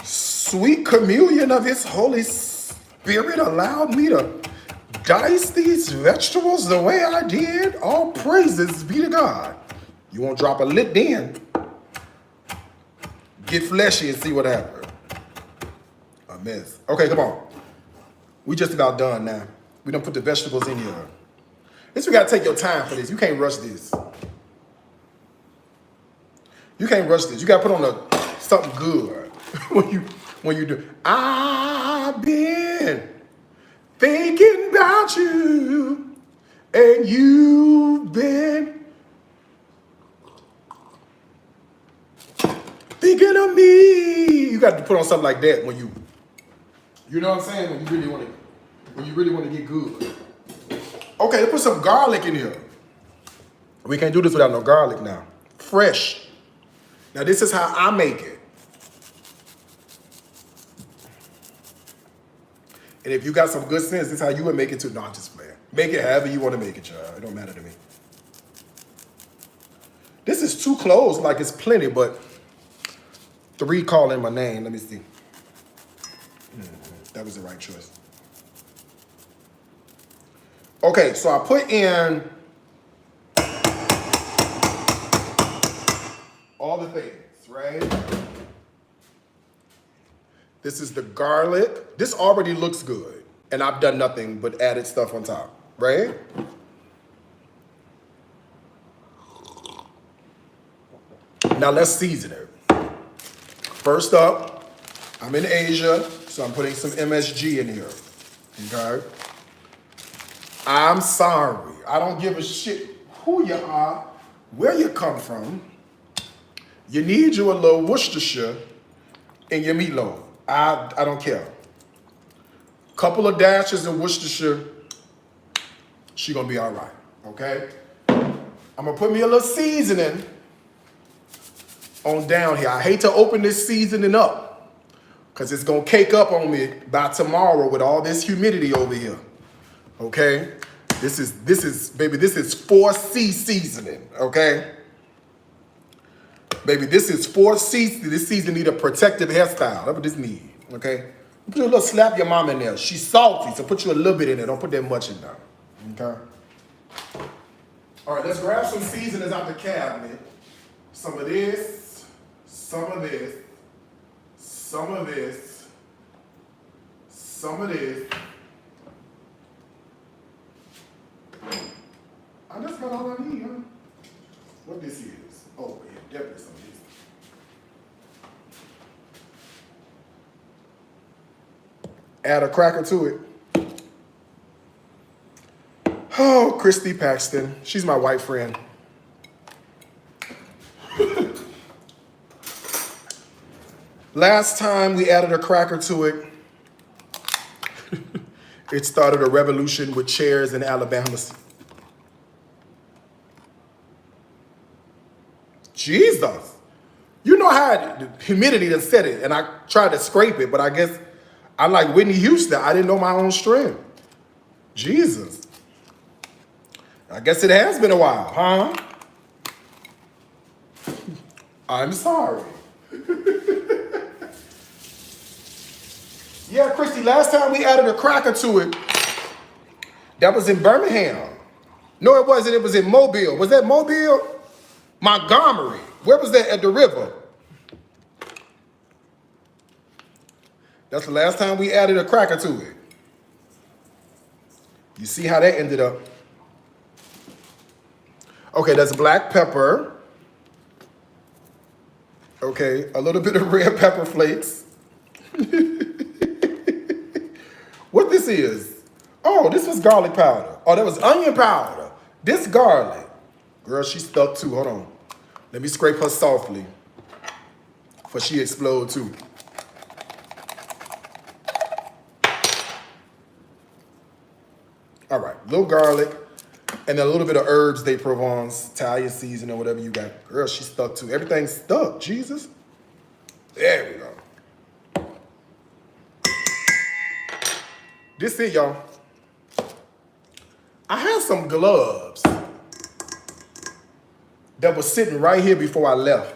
sweet communion of His Holy Spirit allowed me to dice these vegetables the way I did? All praises be to God. You won't drop a lid in. Get fleshy and see what happens. A mess. Okay, come on. We just about done now. We done put the vegetables in here. This, we gotta take your time for this. You can't rush this. You can't rush this. You gotta put on something good when you do. I've been thinking about you, and you've been thinking of me. You got to put on something like that when you know what I'm saying? When you really want to get good. Okay, let's put some garlic in here. We can't do this without no garlic now. Fresh. Now this is how I make it. And if you got some good sense, this is how you would make it too. No, I'm just playing. Make it however you want to make it, child. It don't matter to me. This is too close, like it's plenty, but 3 calling my name. Let me see. That was the right choice. Okay, so I put in all the things, right? This is the garlic. This already looks good. And I've done nothing but added stuff on top, right? Now let's season it. First up, I'm in Asia, so I'm putting some MSG in here, okay? I'm sorry. I don't give a shit who you are, where you come from. You need you a little Worcestershire in your meatloaf. I don't care. Couple of dashes of Worcestershire, she gonna be all right, okay? I'm gonna put me a little seasoning on down here. I hate to open this seasoning up because it's gonna cake up on me by tomorrow with all this humidity over here, okay? This is, baby, this is 4C seasoning, okay? Baby, this is 4C. This season need a protective hairstyle. That's what this need, okay? Put a little slap your mom in there. She's salty, so put you a little bit in there. Don't put that much in there, okay? All right, let's grab some seasonings out the cabinet. Some of this, some of this, some of this, some of this. I just got all I need, huh? What this is? Oh, yeah, definitely some of this. Add a cracker to it. Oh, Christy Paxton. She's my white friend. Last time we added a cracker to it, it started a revolution with chairs in Alabama. Jesus. You know how the humidity done set it, and I tried to scrape it, but I guess I'm like Whitney Houston. I didn't know my own strength. Jesus. I guess it has been a while, huh? I'm sorry. Yeah, Christy, last time we added a cracker to it, that was in Birmingham. No, it wasn't. It was in Mobile. Was that Mobile? Montgomery. Where was that? At the river. That's the last time we added a cracker to it. You see how that ended up. Okay, that's black pepper. Okay, a little bit of red pepper flakes. What this is? Oh, this was garlic powder. Oh, that was onion powder. This garlic. Girl, she stuck too. Hold on. Let me scrape her softly before she explode too. All right, little garlic, and then a little bit of herbs de Provence, Italian seasoning, whatever you got. Girl, she stuck too. Everything's stuck, Jesus. There we go. This it, y'all. I had some gloves that was sitting right here before I left.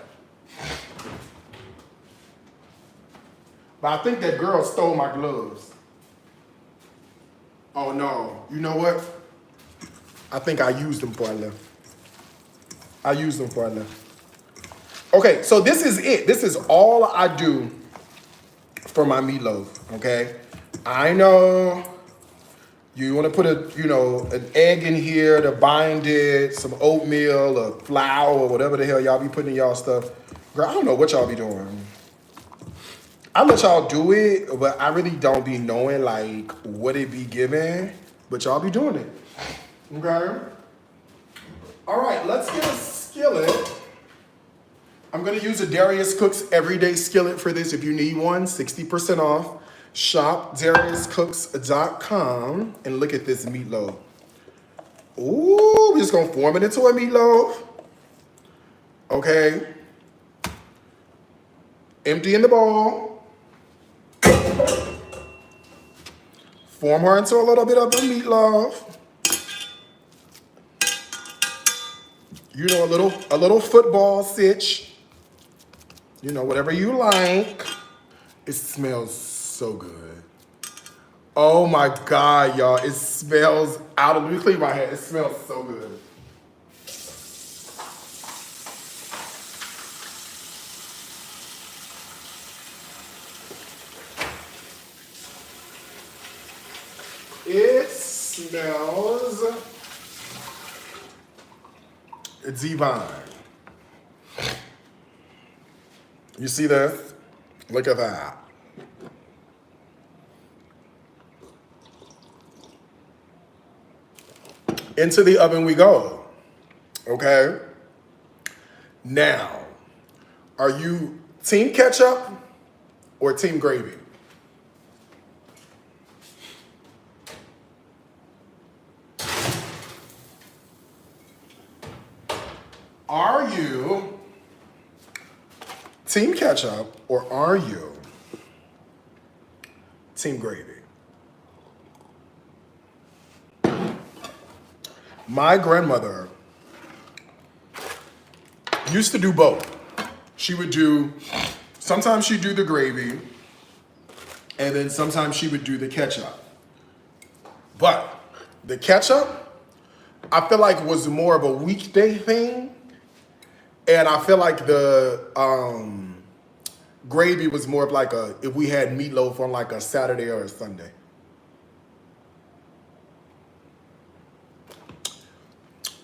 But I think that girl stole my gloves. Oh no, you know what? I think I used them before I left. I used them before I left. Okay, so this is it. This is all I do for my meatloaf, okay? I know you want to put an egg in here to bind it, some oatmeal or flour or whatever the hell y'all be putting in y'all stuff. Girl, I don't know what y'all be doing. I let y'all do it, but I really don't be knowing like what it be giving, but y'all be doing it, okay? All right, let's get a skillet. I'm gonna use a Darius Cooks Everyday Skillet for this. If you need one, 60% off. Shop DariusCooks.com and look at this meatloaf. Ooh, we're just gonna form it into a meatloaf. Okay. Empty in the bowl. Form her into a little bit of a meatloaf. You know, a little football sitch. You know, whatever you like. It smells so good. Oh my God, y'all. It smells out of, let me clean my head. It smells so good. It smells divine. You see this? Look at that. Into the oven we go. Okay? Now, are you team ketchup or team gravy? Are you team ketchup or are you team gravy? My grandmother used to do both. She would do, sometimes she'd do the gravy, and then sometimes she would do the ketchup. But the ketchup, I feel like was more of a weekday thing. And I feel like the gravy was more of like if we had meatloaf on like a Saturday or a Sunday.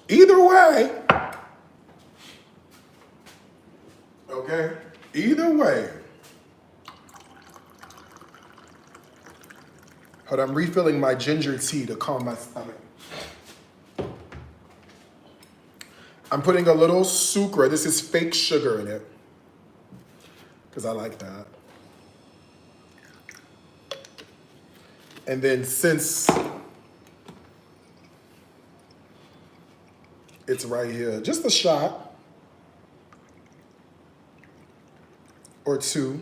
Either way, okay? Either way. Hold on, I'm refilling my ginger tea to calm my stomach. I'm putting a little sucre. This is fake sugar in it, because I like that. And then since it's right here, just a shot or two.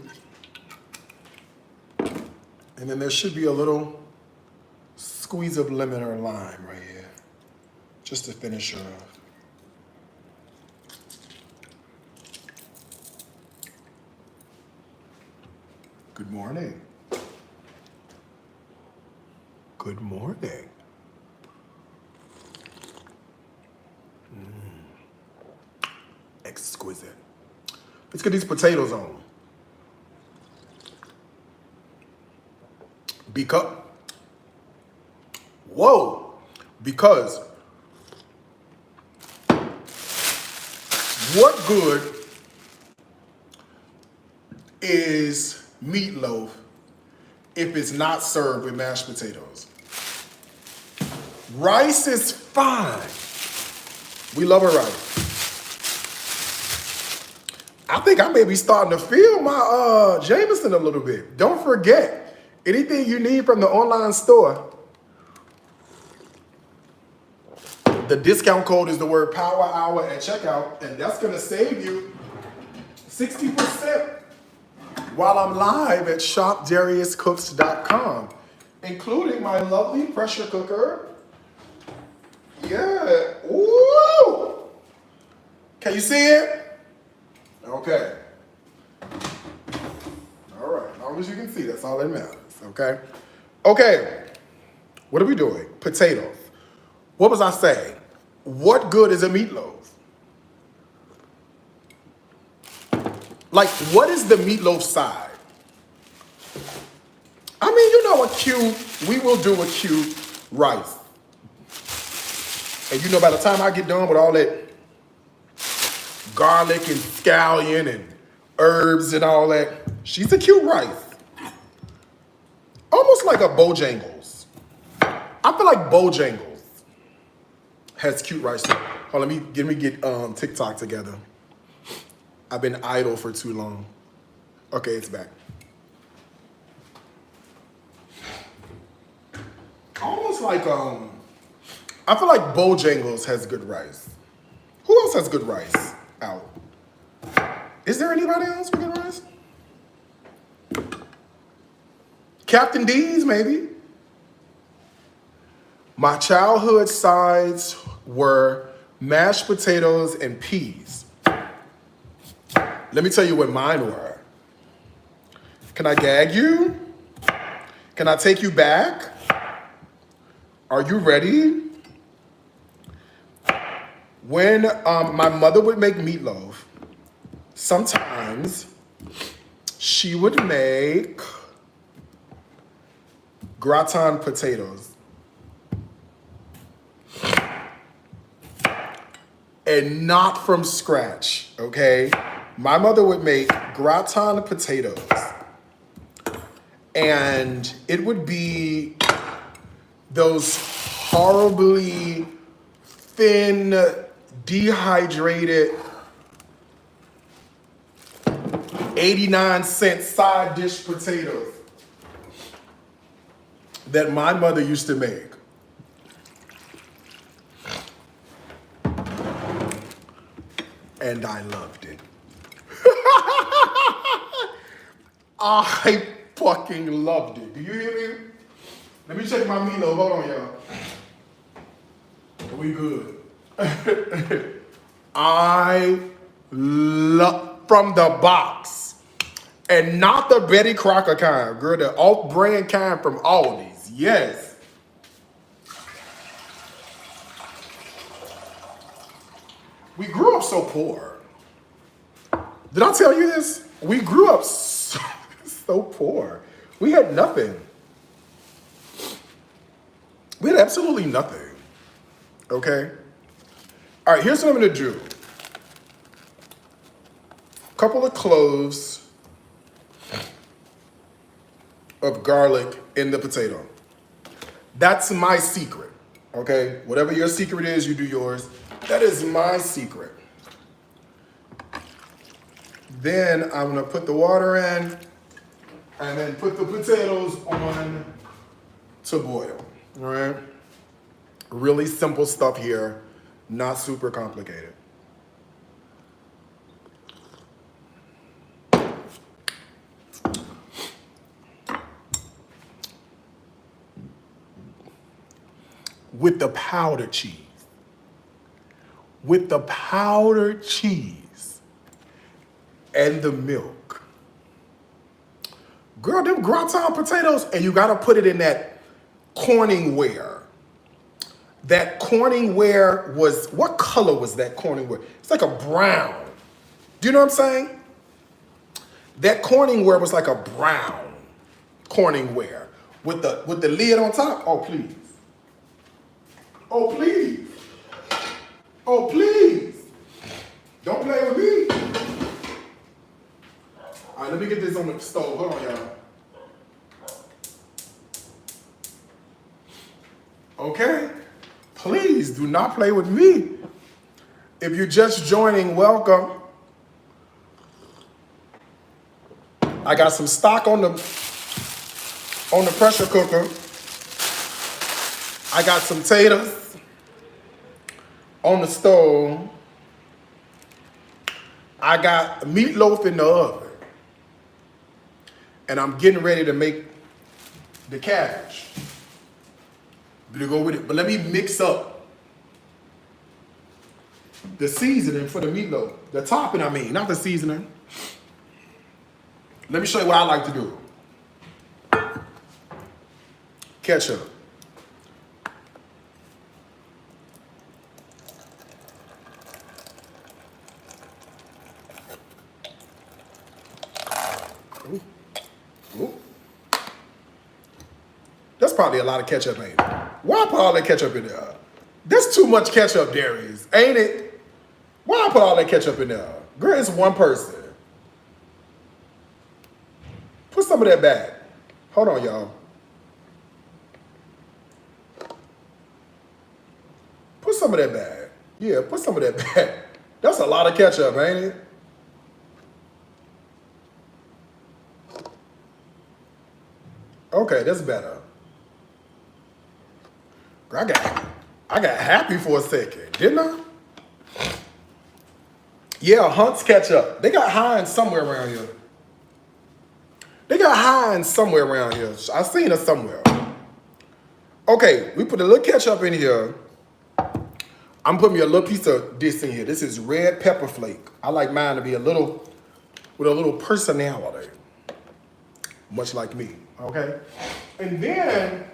And then there should be a little squeeze of lemon or lime right here, just to finish her off. Good morning. Good morning. Exquisite. Let's get these potatoes on. Because, whoa, because what good is meatloaf if it's not served with mashed potatoes? Rice is fine. We love our rice. I think I may be starting to feel my Jameson a little bit. Don't forget, anything you need from the online store, the discount code is the word Power Hour at checkout, and that's gonna save you 60% while I'm live at shopdariuscooks.com, including my lovely pressure cooker. Yeah, ooh! Can you see it? Okay. All right, as long as you can see, that's all that matters, okay? Okay, what are we doing? Potatoes. What was I saying? What good is a meatloaf? Like, what is the meatloaf side? I mean, you know, we will do a cute rice. And you know, by the time I get done with all that garlic and scallion and herbs and all that, she's a cute rice. Almost like a Bojangles. I feel like Bojangles has cute rice. Hold on, let me get TikTok together. I've been idle for too long. Okay, it's back. Almost like I feel like Bojangles has good rice. Who else has good rice out? Is there anybody else with good rice? Captain D's, maybe. My childhood sides were mashed potatoes and peas. Let me tell you what mine were. Can I gag you? Can I take you back? Are you ready? When my mother would make meatloaf, sometimes she would make gratin potatoes. And not from scratch, okay? My mother would make gratin potatoes. And it would be those horribly thin, dehydrated, 89-cent side dish potatoes that my mother used to make. And I loved it. I fucking loved it. Do you hear me? Let me check my meatloaf. Hold on, y'all. We good. I love from the box. And not the Betty Crocker kind, girl, the off-brand kind from Aldi's. Yes. We grew up so poor. Did I tell you this? We grew up so poor. We had nothing. We had absolutely nothing. Okay? All right, here's what I'm gonna do. A couple of cloves of garlic in the potato. That's my secret. Okay? Whatever your secret is, you do yours. That is my secret. Then I'm gonna put the water in and then put the potatoes on to boil, all right? Really simple stuff here, not super complicated. With the powdered cheese. With the powdered cheese and the milk. Girl, them gratin potatoes, and you gotta put it in that Corningware. That Corningware was, what color was that Corningware? It's like a brown. Do you know what I'm saying? That Corningware was like a brown Corningware with the lid on top. Oh, please. Oh, please. Oh, please. Don't play with me. All right, let me get this on the stove. Hold on, y'all. Okay? Please do not play with me. If you're just joining, welcome. I got some stock on the pressure cooker. I got some taters on the stove. I got meatloaf in the oven. And I'm getting ready to make the cabbage to go with it. But let me mix up the seasoning for the meatloaf. The topping, I mean, not the seasoning. Let me show you what I like to do. Ketchup. Ooh. Ooh. That's probably a lot of ketchup, ain't it? Why put all that ketchup in there? That's too much ketchup, Darius, ain't it? Why put all that ketchup in there? Girl, it's one person. Put some of that back. Hold on, y'all. Put some of that back. Yeah, put some of that back. That's a lot of ketchup, ain't it? Okay, that's better. Girl, I got happy for a second, didn't I? Yeah, Hunt's ketchup. They got Heinz somewhere around here. They got Heinz somewhere around here. I seen it somewhere. Okay, we put a little ketchup in here. I'm putting me a little piece of this in here. This is red pepper flake. I like mine to be a little with a little personality, much like me, okay? And then,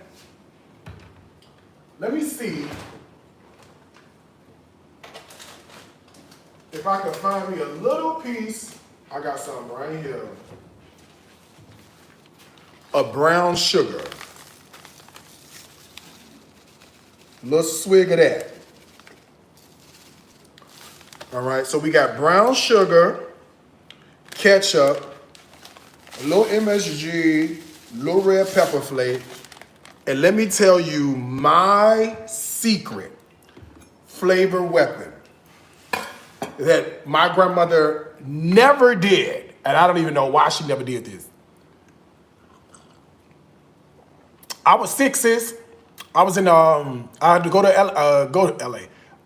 let me see if I can find me a little piece. I got something right here. A brown sugar. Little swig of that. All right, so we got brown sugar, ketchup, a little MSG, little red pepper flake, and let me tell you my secret flavor weapon that my grandmother never did, and I don't even know why she never did this. I was sick, sis. I was in I had to go to LA,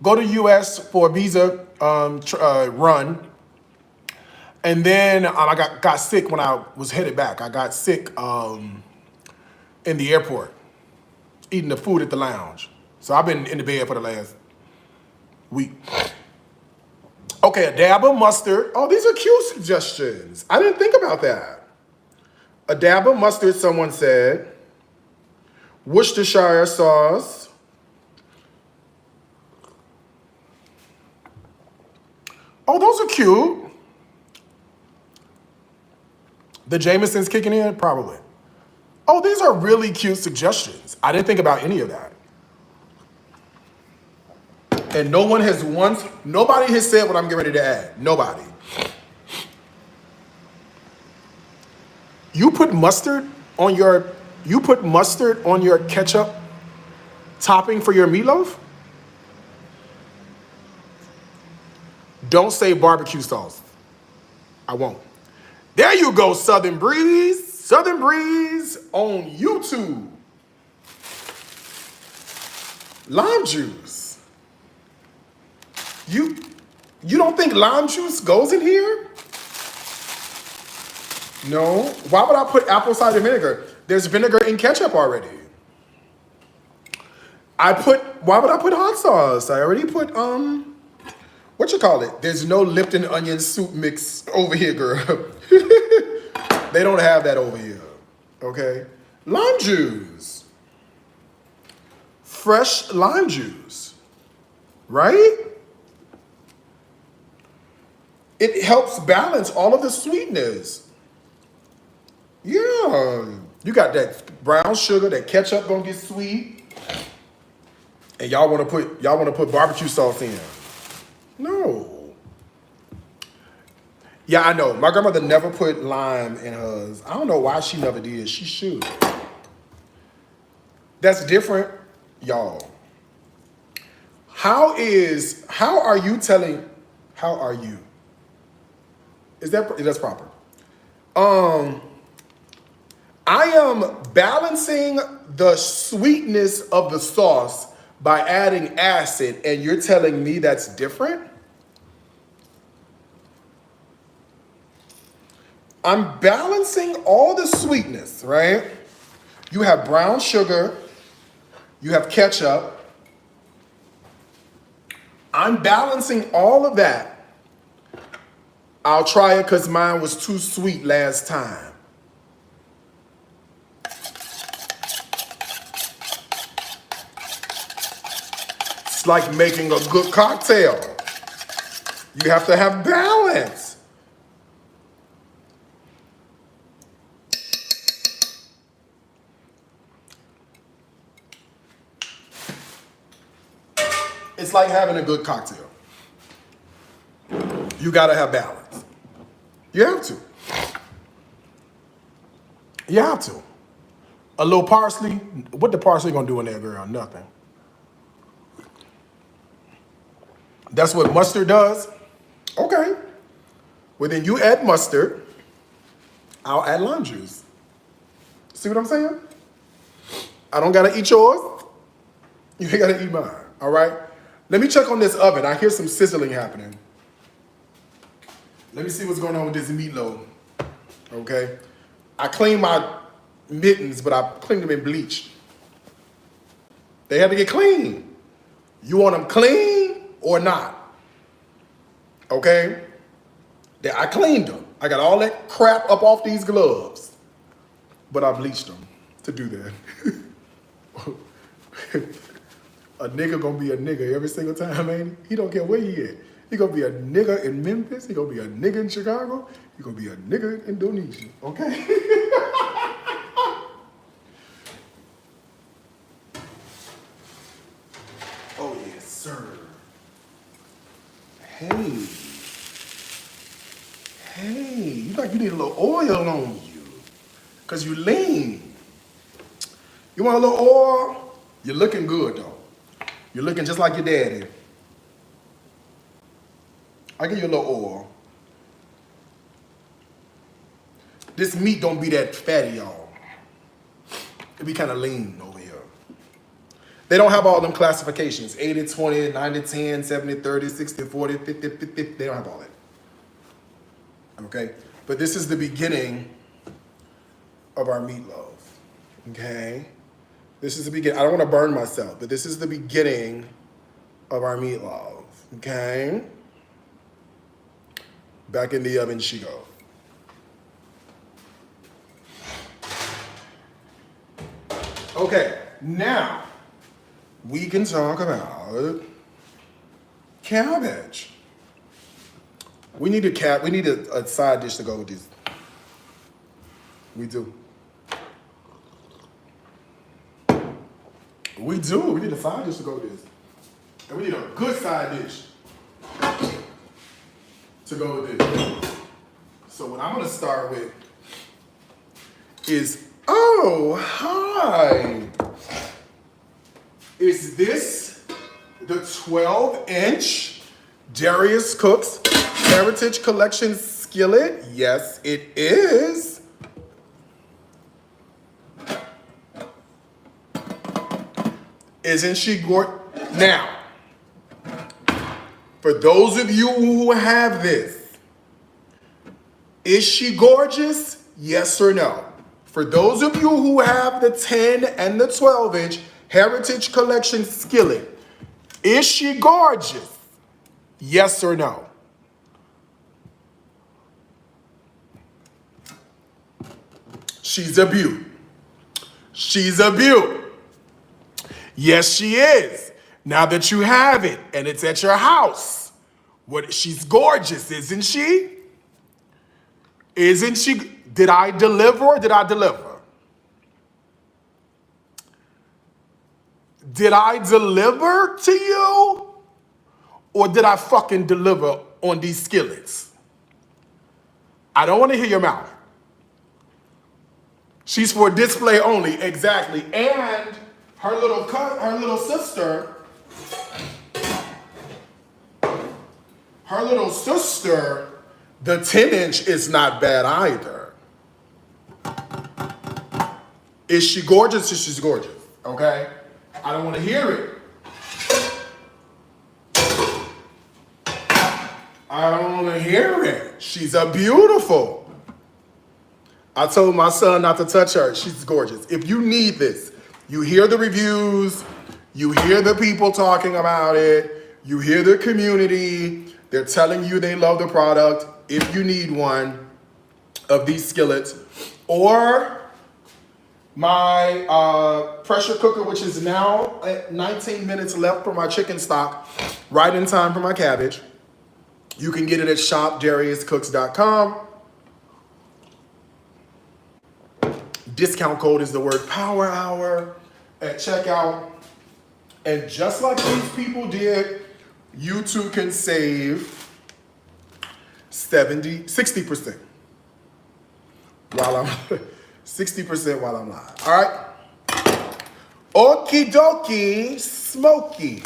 go to US for a visa run, and then I got sick when I was headed back. I got sick in the airport, eating the food at the lounge. So I've been in the bed for the last week. Okay, a dab of mustard. Oh, these are cute suggestions. I didn't think about that. A dab of mustard, someone said. Worcestershire sauce. Oh, those are cute. The Jameson's kicking in? Probably. Oh, these are really cute suggestions. I didn't think about any of that. And nobody has said what I'm getting ready to add. Nobody. You put mustard on your ketchup topping for your meatloaf? Don't say barbecue sauce. I won't. There you go, Southern Breeze. Southern Breeze on YouTube. Lime juice. You don't think lime juice goes in here? No. Why would I put apple cider vinegar? There's vinegar in ketchup already. Why would I put hot sauce? I already put, what you call it? There's no Lipton onion soup mix over here, girl. They don't have that over here, okay? Lime juice. Fresh lime juice, right? It helps balance all of the sweetness. Yeah, you got that brown sugar, that ketchup gonna get sweet, and y'all wanna put barbecue sauce in. No. Yeah, I know. My grandmother never put lime in hers. I don't know why she never did. She should. That's different, y'all. How are you? That's proper. I am balancing the sweetness of the sauce by adding acid, and you're telling me that's different? I'm balancing all the sweetness, right? You have brown sugar, you have ketchup. I'm balancing all of that. I'll try it because mine was too sweet last time. It's like making a good cocktail. You have to have balance. It's like having a good cocktail. You gotta have balance. You have to. You have to. A little parsley. What the parsley gonna do in there, girl? Nothing. That's what mustard does? Okay. Well, then you add mustard. I'll add lime juice. See what I'm saying? I don't gotta eat yours. You ain't gotta eat mine, all right? Let me check on this oven. I hear some sizzling happening. Let me see what's going on with this meatloaf, okay? I cleaned my mittens, but I cleaned them in bleach. They had to get clean. You want them clean or not? Okay? I cleaned them. I got all that crap up off these gloves, but I bleached them to do that. A nigga gonna be a nigga every single time, ain't he? He don't care where he at. He gonna be a nigga in Memphis. He gonna be a nigga in Chicago. He gonna be a nigga in Indonesia, okay? Oh, yes, sir. Hey. Hey, you like you need a little oil on you. Because you lean. You want a little oil? You're looking good, though. You're looking just like your daddy. I'll give you a little oil. This meat don't be that fatty, y'all. It be kind of lean over here. They don't have all them classifications. 80-20, 90-10, 70-30, 60-40, 50-50. They don't have all that. Okay? But this is the beginning of our meatloaf. Okay? This is the beginning. I don't want to burn myself, but this is the beginning of our meatloaf. Okay? Back in the oven she goes. Okay, now we can talk about cabbage. We need a side dish to go with this. We do. We do. We need a side dish to go with this. And we need a good side dish to go with this. So what I'm gonna start with is, oh, hi. Is this the 12-inch Darius Cook's Heritage Collection skillet? Yes, it is. Isn't she gorgeous? Now, for those of you who have this, is she gorgeous? Yes or no? For those of you who have the 10 and the 12-inch Heritage Collection skillet, is she gorgeous? Yes or no? She's a beaut. She's a beaut. Yes, she is. Now that you have it and it's at your house, she's gorgeous, isn't she? Isn't she? Did I deliver or did I deliver? Did I deliver to you? Or did I fucking deliver on these skillets? I don't want to hear your mouth. She's for display only, exactly. And her little sister, the 10-inch is not bad either. Is she gorgeous? She's gorgeous, okay? I don't want to hear it. I don't want to hear it. She's a beautiful. I told my son not to touch her. She's gorgeous. If you need this, you hear the reviews, you hear the people talking about it, you hear the community, they're telling you they love the product. If you need one of these skillets, or my pressure cooker, which is now at 19 minutes left for my chicken stock, right in time for my cabbage, you can get it at shopdariuscooks.com. Discount code is the word Power Hour at checkout. And just like these people did, you too can save 60% while I'm 60% while I'm live. All right. Okie dokie, smoky.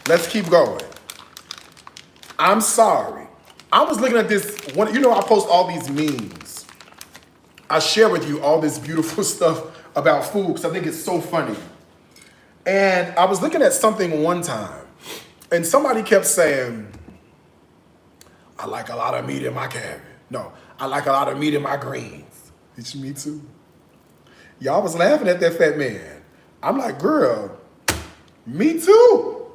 Let's keep going. I'm sorry. I was looking at this one. You know, I post all these memes. I share with you all this beautiful stuff about food because I think it's so funny. And I was looking at something one time, and somebody kept saying, I like a lot of meat in my cabbage. No, I like a lot of meat in my greens. It's me too. Y'all was laughing at that fat man. I'm like, girl, me too.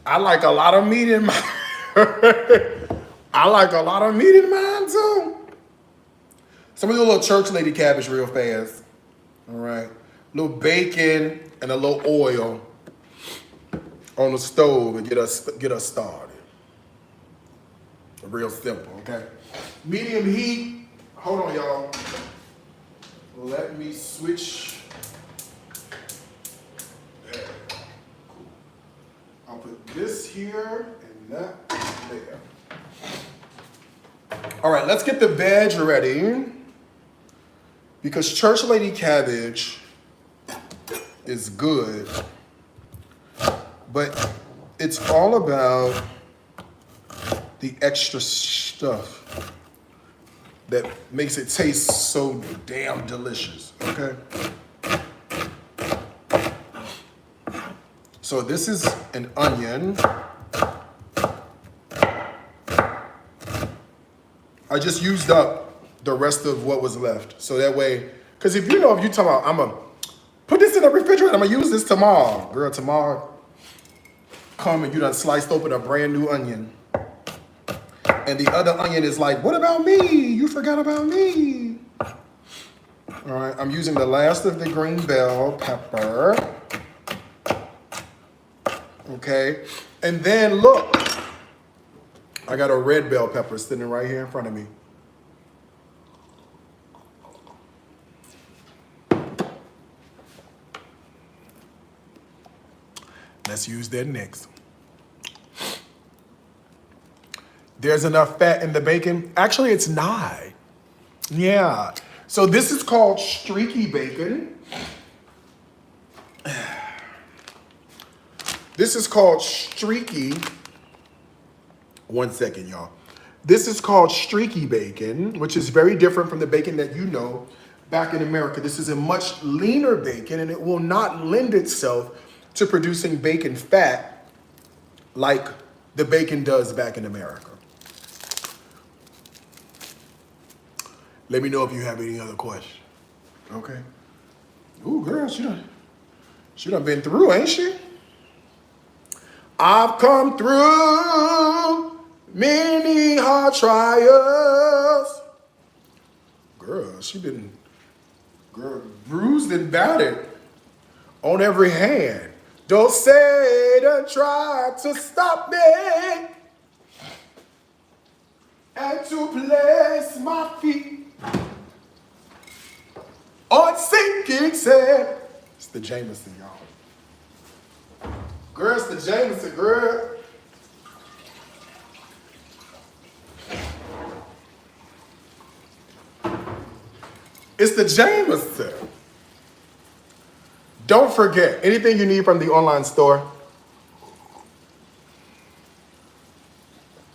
I like a lot of meat in my I like a lot of meat in mine too. So I'm gonna do a little church lady cabbage real fast. All right. A little bacon and a little oil on the stove and get us started. Real simple, okay? Medium heat. Hold on, y'all. Let me switch. There. Cool. I'll put this here and that there. All right, let's get the veg ready. Because church lady cabbage is good, but it's all about the extra stuff that makes it taste so damn delicious, okay? So this is an onion. I just used up the rest of what was left. So that way, because if you talking about, I'm gonna put this in the refrigerator, I'm gonna use this tomorrow. Girl, tomorrow, come and you done sliced open a brand new onion. And the other onion is like, what about me? You forgot about me. All right, I'm using the last of the green bell pepper. Okay, and then look, I got a red bell pepper sitting right here in front of me. Let's use that next. There's enough fat in the bacon. Actually, it's not. Yeah. So this is called streaky bacon. This is called streaky. One second, y'all. This is called streaky bacon, which is very different from the bacon that you know back in America. This is a much leaner bacon, and it will not lend itself to producing bacon fat like the bacon does back in America. Let me know if you have any other questions. Okay. Ooh, girl, she done been through, ain't she? I've come through many hard trials. Girl, she been bruised and battered on every hand. Don't Satan try to stop me and to place my feet on sinking sand. It's the Jameson, y'all. Girl, it's the Jameson, girl. It's the Jameson. Don't forget, anything you need from the online store,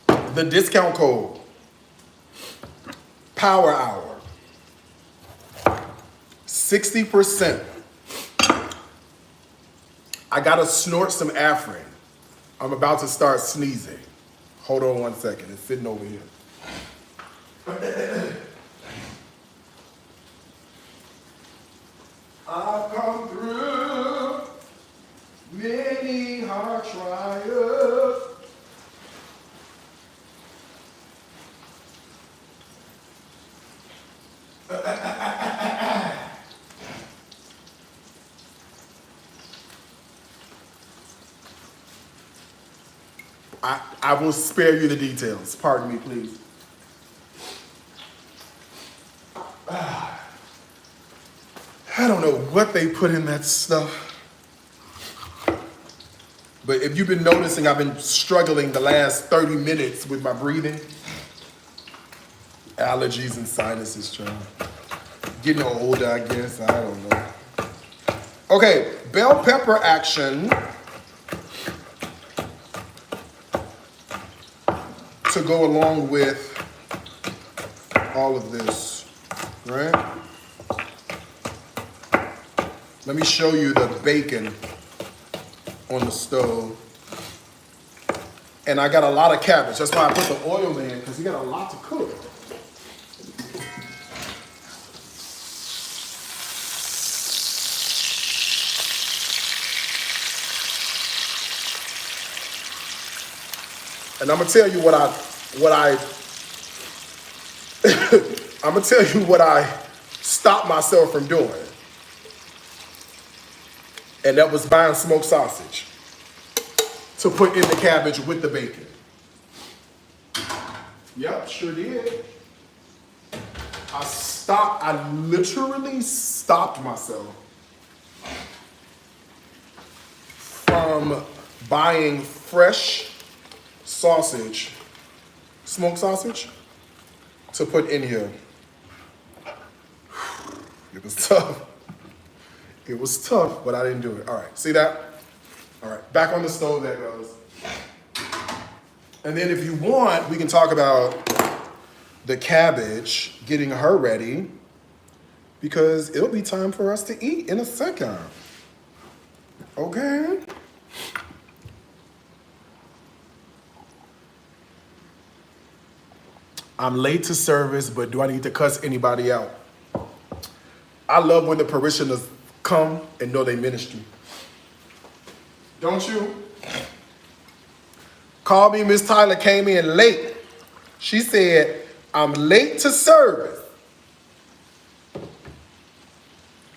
the discount code, Power Hour, 60%. I gotta snort some Afrin. I'm about to start sneezing. Hold on one second, it's sitting over here. I've come through many hard trials. I will spare you the details. Pardon me, please. I don't know what they put in that stuff. But if you've been noticing, I've been struggling the last 30 minutes with my breathing. Allergies and sinuses, child. Getting older, I guess. I don't know. Okay, bell pepper action. To go along with all of this, right? Let me show you the bacon on the stove. And I got a lot of cabbage. That's why I put the oil in, because you got a lot to cook. And I'm gonna tell you I'm gonna tell you what I stopped myself from doing. And that was buying smoked sausage to put in the cabbage with the bacon. Yep, sure did. I literally stopped myself from buying fresh sausage, smoked sausage, to put in here. It was tough. It was tough, but I didn't do it. All right, see that? All right, back on the stove that goes. And then if you want, we can talk about the cabbage, getting her ready, because it'll be time for us to eat in a second. Okay? I'm late to service, but do I need to cuss anybody out? I love when the parishioners come and know they ministry. Don't you? Call me, Miss Tyler came in late. She said, I'm late to service.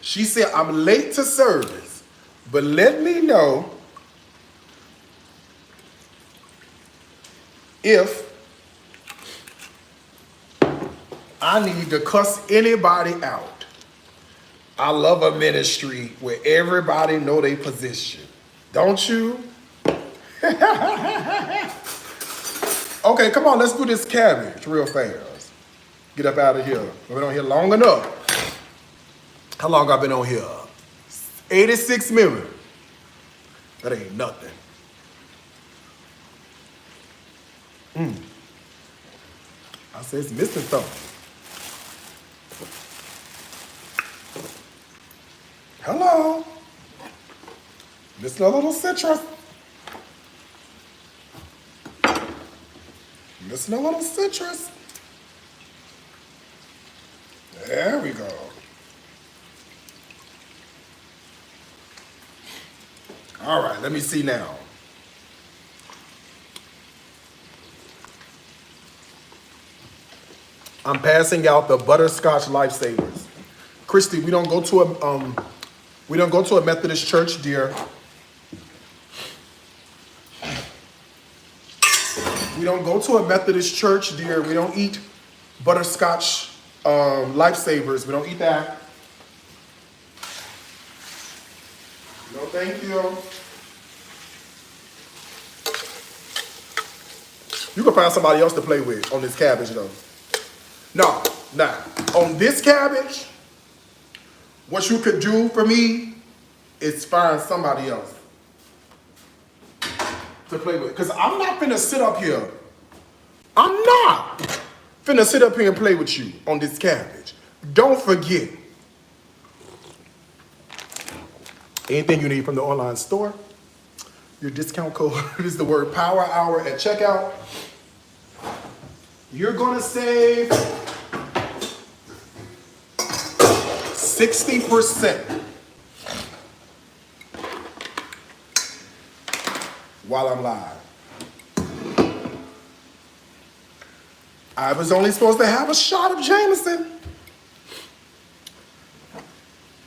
She said, I'm late to service, but let me know if I need to cuss anybody out. I love a ministry where everybody know their position. Don't you? Okay, come on, let's do this cabbage real fast. Get up out of here. I've been on here long enough. How long I've been on here? 86 minutes. That ain't nothing. I say it's missing something. Hello. Missing a little citrus. Missing a little citrus. There we go. All right, let me see now. I'm passing out the butterscotch lifesavers. Christy, we don't go to a Methodist church, dear. We don't go to a Methodist church, dear. We don't eat butterscotch lifesavers. We don't eat that. No, thank you. You can find somebody else to play with on this cabbage, though. No, nah. On this cabbage, what you could do for me is find somebody else to play with. Because I'm not finna sit up here. I'm not finna sit up here and play with you on this cabbage. Don't forget. Anything you need from the online store, your discount code is the word Power Hour at checkout. You're gonna save 60% while I'm live. I was only supposed to have a shot of Jameson.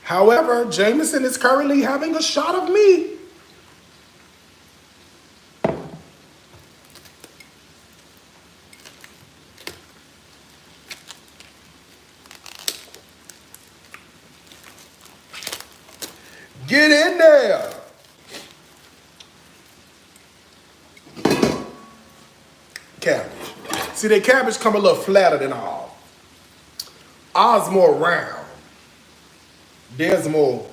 However, Jameson is currently having a shot of me. Get in there. Cabbage. See, the cabbage come a little flatter than ours. Ours more round. Theirs more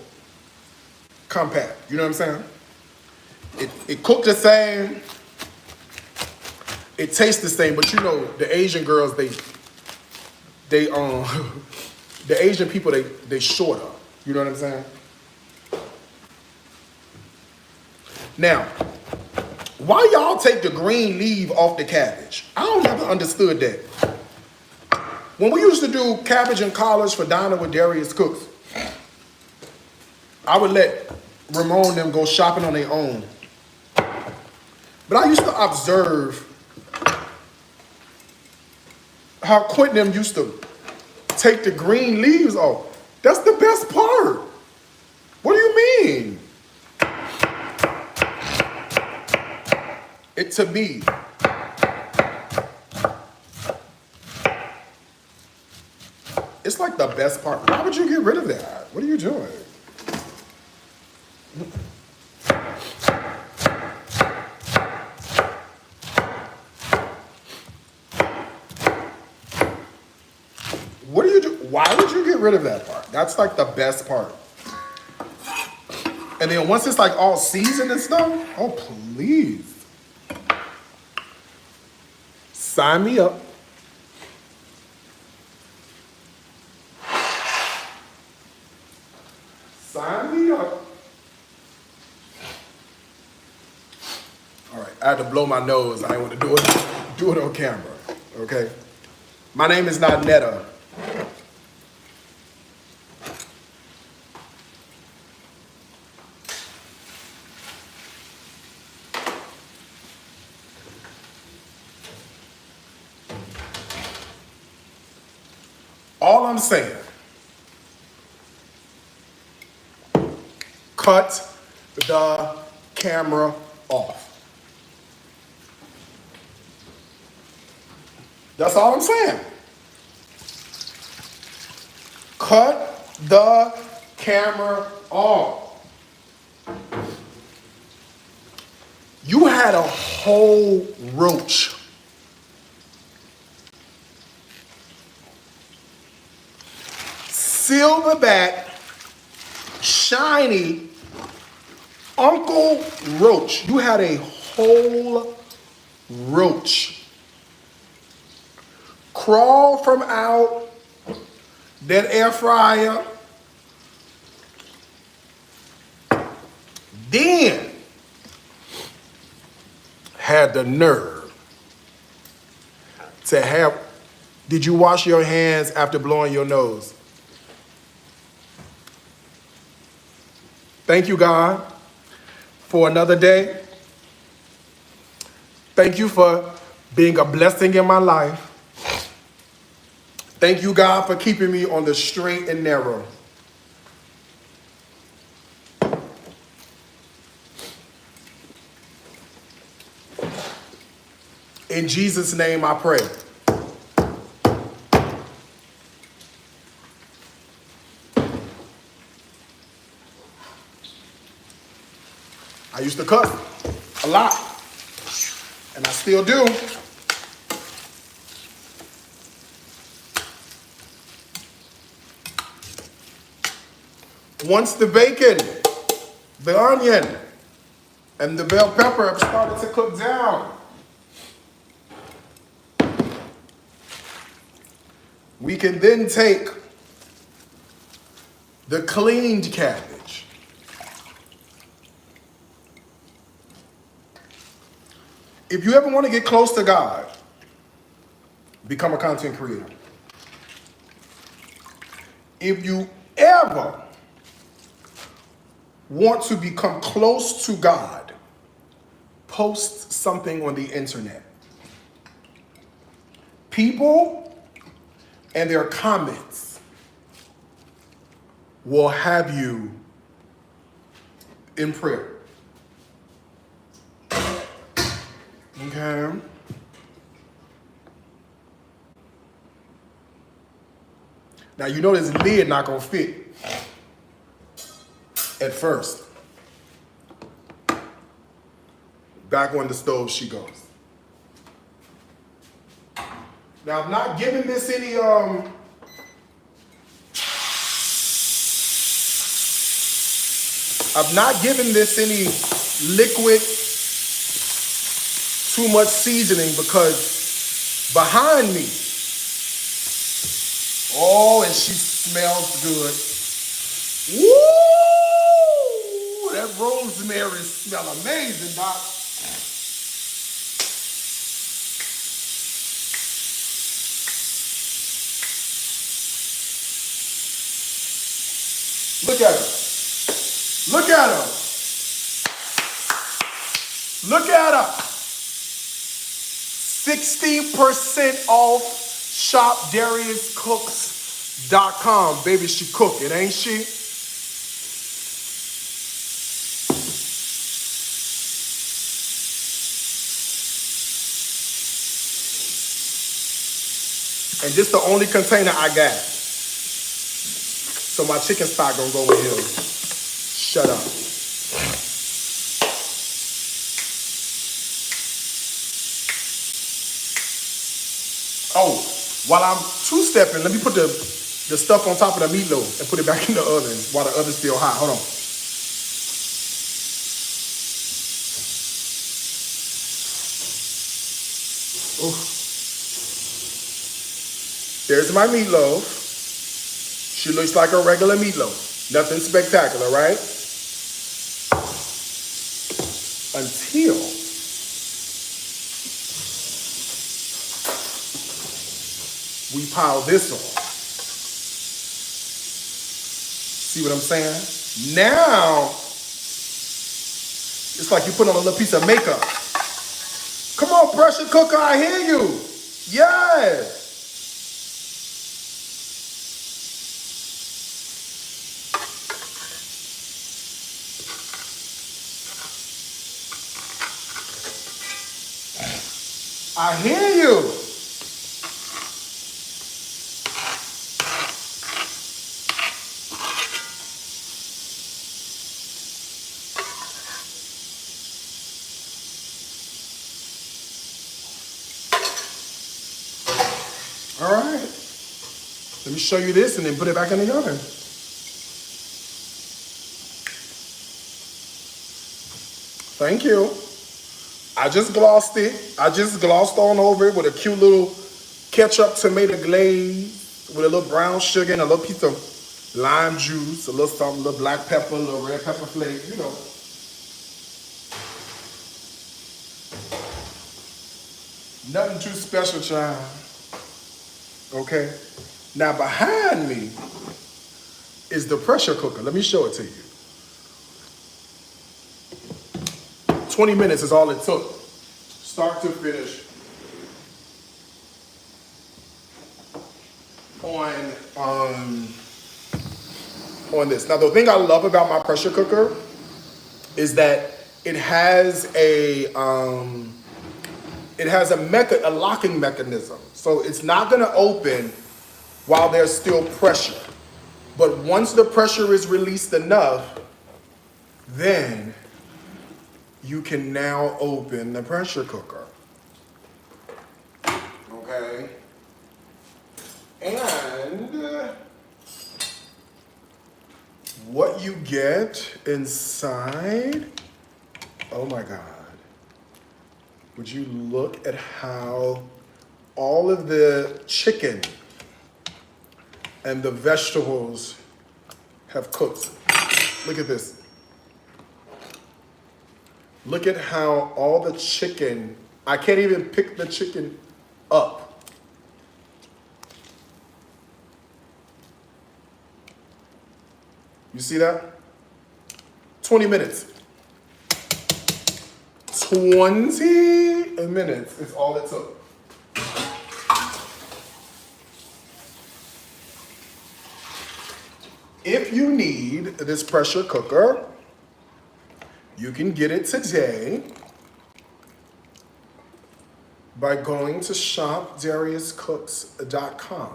compact. You know what I'm saying? It cooked the same. It tastes the same, but you know, the Asian girls, the Asian people, they shorter. You know what I'm saying? Now, why y'all take the green leaf off the cabbage? I don't never understood that. When we used to do cabbage and collard for Donna with Darius Cooks, I would let Ramon and them go shopping on their own. But I used to observe how Quentin them used to take the green leaves off. That's the best part. What do you mean? It to me. It's like the best part. Why would you get rid of that? What are you doing? What do you do? Why would you get rid of that part? That's like the best part. And then once it's like all seasoned and stuff, oh please. Sign me up. Sign me up. All right, I had to blow my nose. I didn't want to do it on camera, okay? My name is not Netta. All I'm saying, cut the camera off. That's all I'm saying. Cut the camera off. You had a whole roach. Silverback, shiny, Uncle Roach. You had a whole roach. Crawl from out that air fryer. Then had the nerve to have, did you wash your hands after blowing your nose? Thank you, God, for another day. Thank you for being a blessing in my life. Thank you, God, for keeping me on the straight and narrow. In Jesus' name I pray. I used to cuss a lot, and I still do. Once the bacon, the onion, and the bell pepper have started to cook down, we can then take the cleaned cabbage, if you ever want to get close to God, become a content creator. If you ever want to become close to God, post something on the internet. People and their comments will have you in prayer. Okay. Now you know this lid not gonna fit at first. Back on the stove she goes. Now I'm not giving this any liquid, too much seasoning, because behind me, oh, and she smells good. Woo! That rosemary smell amazing, Doc. Look at her. Look at her. Look at her. 60% off ShopDariusCooks.com. Baby, she cooking, ain't she? And this the only container I got. So my chicken stock gonna go in here. Shut up. Oh, while I'm two-stepping, let me put the stuff on top of the meatloaf and put it back in the oven while the oven's still hot. Hold on. Ooh. There's my meatloaf. She looks like a regular meatloaf. Nothing spectacular, right? Until we pile this on. See what I'm saying? Now, it's like you put on a little piece of makeup. Come on, pressure cooker, I hear you. Yes. I hear you. All right. Let me show you this and then put it back in the oven. Thank you. I just glossed it. I just glossed on over it with a cute little ketchup tomato glaze with a little brown sugar and a little piece of lime juice, a little something, a little black pepper, a little red pepper flake, you know. Nothing too special, child. Okay? Now behind me is the pressure cooker. Let me show it to you. 20 minutes is all it took, start to finish, on this. Now, the thing I love about my pressure cooker is that it has a locking mechanism. So it's not gonna open while there's still pressure. But once the pressure is released enough, then you can now open the pressure cooker. Okay? And what you get inside, oh my God. Would you look at how all of the chicken and the vegetables have cooked. Look at this. Look at how all the chicken, I can't even pick the chicken up. You see that? 20 minutes. 20 minutes is all it took. If you need this pressure cooker, you can get it today by going to shopdariuscooks.com.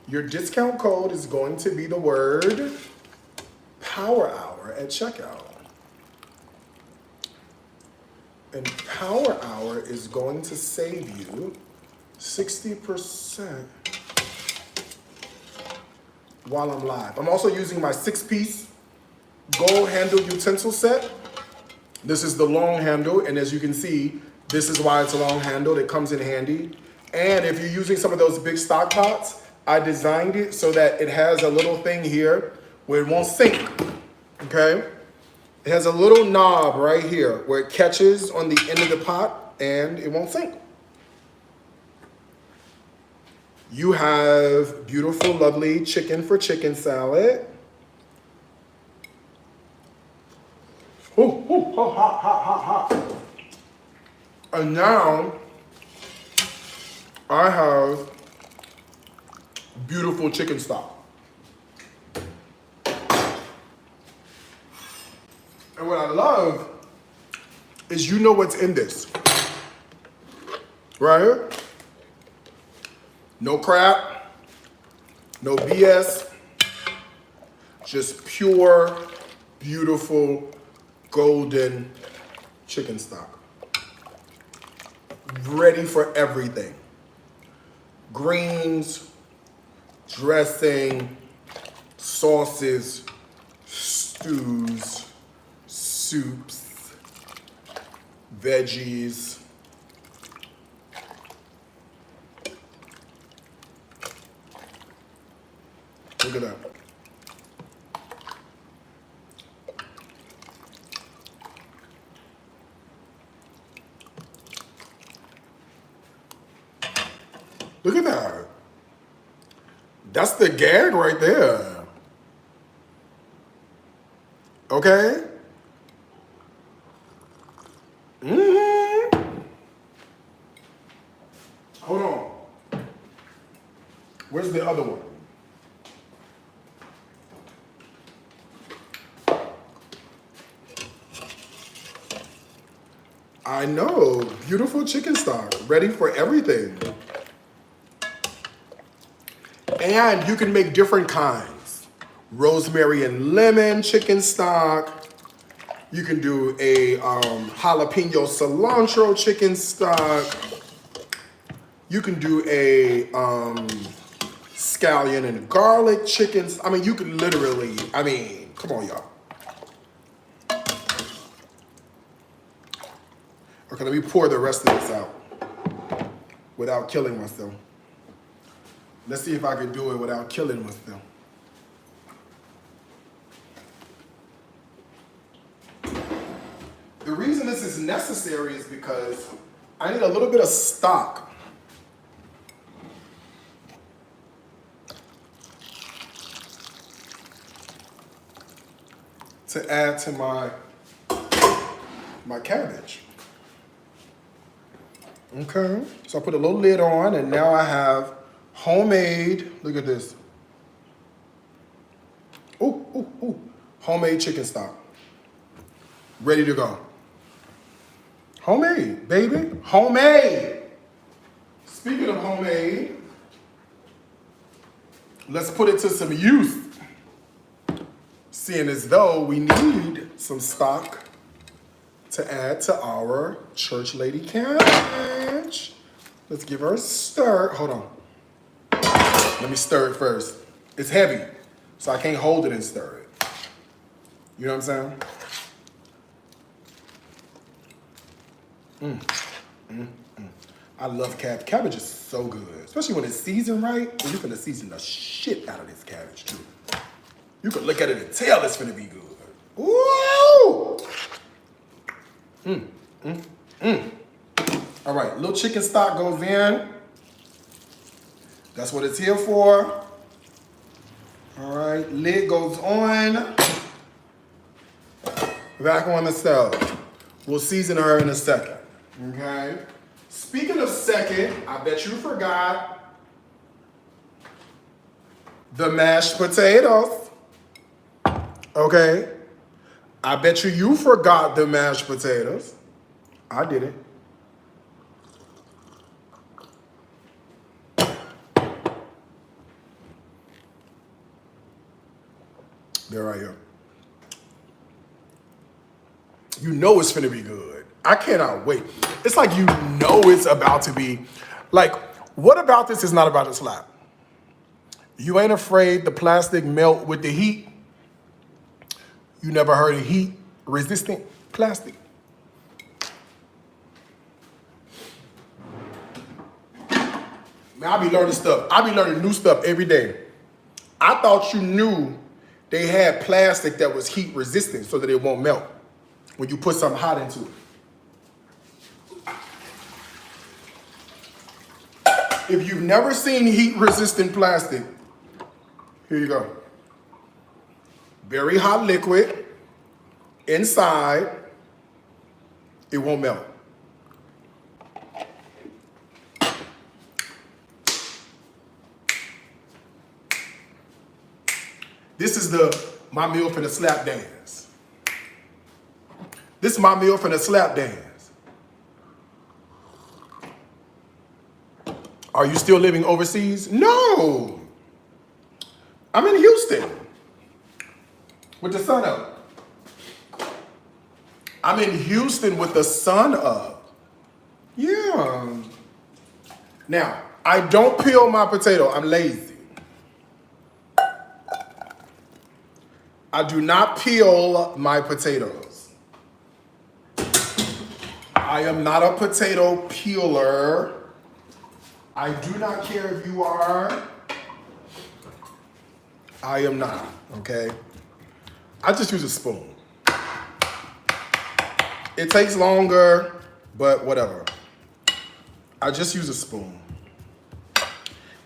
Your discount code is going to be the word Power Hour at checkout. And Power Hour is going to save you 60% while I'm live. I'm also using my 6-piece gold handle utensil set. This is the long handle, and as you can see, this is why it's a long handle. It comes in handy. And if you're using some of those big stock pots, I designed it so that it has a little thing here where it won't sink, okay? It has a little knob right here where it catches on the end of the pot and it won't sink. You have beautiful, lovely chicken for chicken salad. Ooh, ooh, oh, hot, hot, hot, hot. And now I have beautiful chicken stock. And what I love is you know what's in this, right? No crap, no BS, just pure, beautiful, golden chicken stock. Ready for everything. Greens, dressing, sauces, stews, soups, veggies. Look at that. Look at that. That's the gag right there. Okay? Hold on. Where's the other one? I know. Beautiful chicken stock. Ready for everything. And you can make different kinds. Rosemary and lemon chicken stock. You can do a jalapeno cilantro chicken stock. You can do a scallion and garlic chicken. I mean, you can literally, come on, y'all. Okay, let me pour the rest of this out without killing myself. Let's see if I can do it without killing myself. The reason this is necessary is because I need a little bit of stock to add to my cabbage. Okay, so I put a little lid on and now I have homemade, look at this. Homemade chicken stock. Ready to go. Homemade, baby, homemade. Speaking of homemade, let's put it to some use. Seeing as though we need some stock to add to our church lady cabbage. Let's give her a stir. Hold on. Let me stir it first. It's heavy, so I can't hold it and stir it. You know what I'm saying? I love cabbage. Cabbage is so good, especially when it's seasoned right. And you're gonna season the shit out of this cabbage too. You can look at it and tell it's gonna be good. Ooh! All right, little chicken stock goes in. That's what it's here for. All right, lid goes on. Back on the stove. We'll season her in a second, okay? Speaking of second, I bet you forgot the mashed potatoes, okay? I bet you forgot the mashed potatoes. I didn't. There I am. You know it's finna be good. I cannot wait. It's like you know it's about to be. Like, what about this is not about to slap? You ain't afraid the plastic melt with the heat? You never heard of heat resistant plastic? Man, I be learning stuff. I be learning new stuff every day. I thought you knew they had plastic that was heat resistant so that it won't melt when you put something hot into it. If you've never seen heat resistant plastic, here you go. Very hot liquid. Inside, it won't melt. This is my meal for the slap dance. This is my meal for the slap dance. Are you still living overseas? No. I'm in Houston with the sun up. I'm in Houston with the sun up. Yeah. Now, I don't peel my potato. I'm lazy. I do not peel my potatoes. I am not a potato peeler. I do not care if you are. I am not, okay? I just use a spoon. It takes longer, but whatever. I just use a spoon.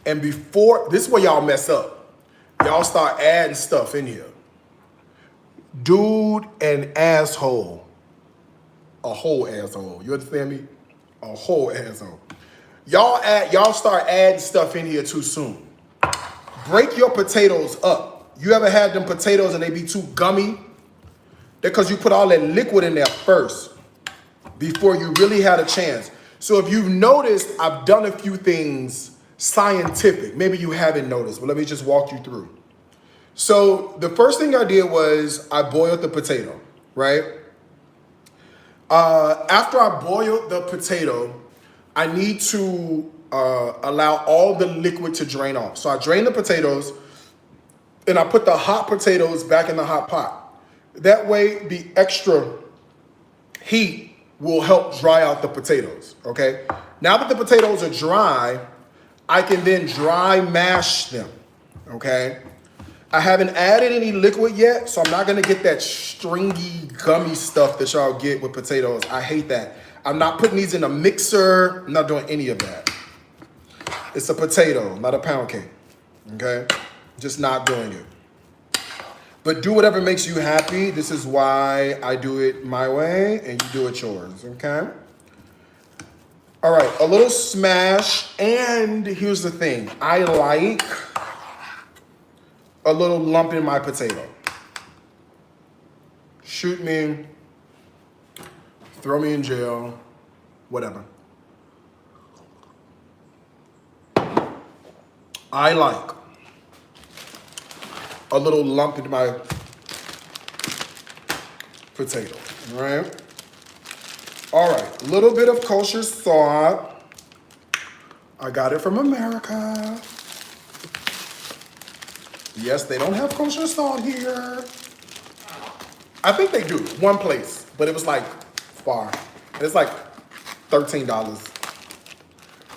And before, this is where y'all mess up. Y'all start adding stuff in here. Dude and asshole. A whole asshole. You understand me? A whole asshole. Y'all start adding stuff in here too soon. Break your potatoes up. You ever had them potatoes and they be too gummy? Because you put all that liquid in there first before you really had a chance. So if you've noticed, I've done a few things scientific. Maybe you haven't noticed, but let me just walk you through. So the first thing I did was I boiled the potato, right? After I boiled the potato, I need to allow all the liquid to drain off. So I drain the potatoes and I put the hot potatoes back in the hot pot. That way the extra heat will help dry out the potatoes, okay? Now that the potatoes are dry, I can then dry mash them, okay? I haven't added any liquid yet, so I'm not gonna get that stringy, gummy stuff that y'all get with potatoes. I hate that. I'm not putting these in a mixer. I'm not doing any of that. It's a potato, not a pound cake, okay? Just not doing it. But do whatever makes you happy. This is why I do it my way and you do it yours, okay? All right, a little smash. And here's the thing. I like a little lump in my potato. Shoot me, throw me in jail, whatever. I like a little lump in my potato, all right? All right, a little bit of kosher salt. I got it from America. Yes, they don't have kosher salt here. I think they do, one place, but it was like far. It's like $13.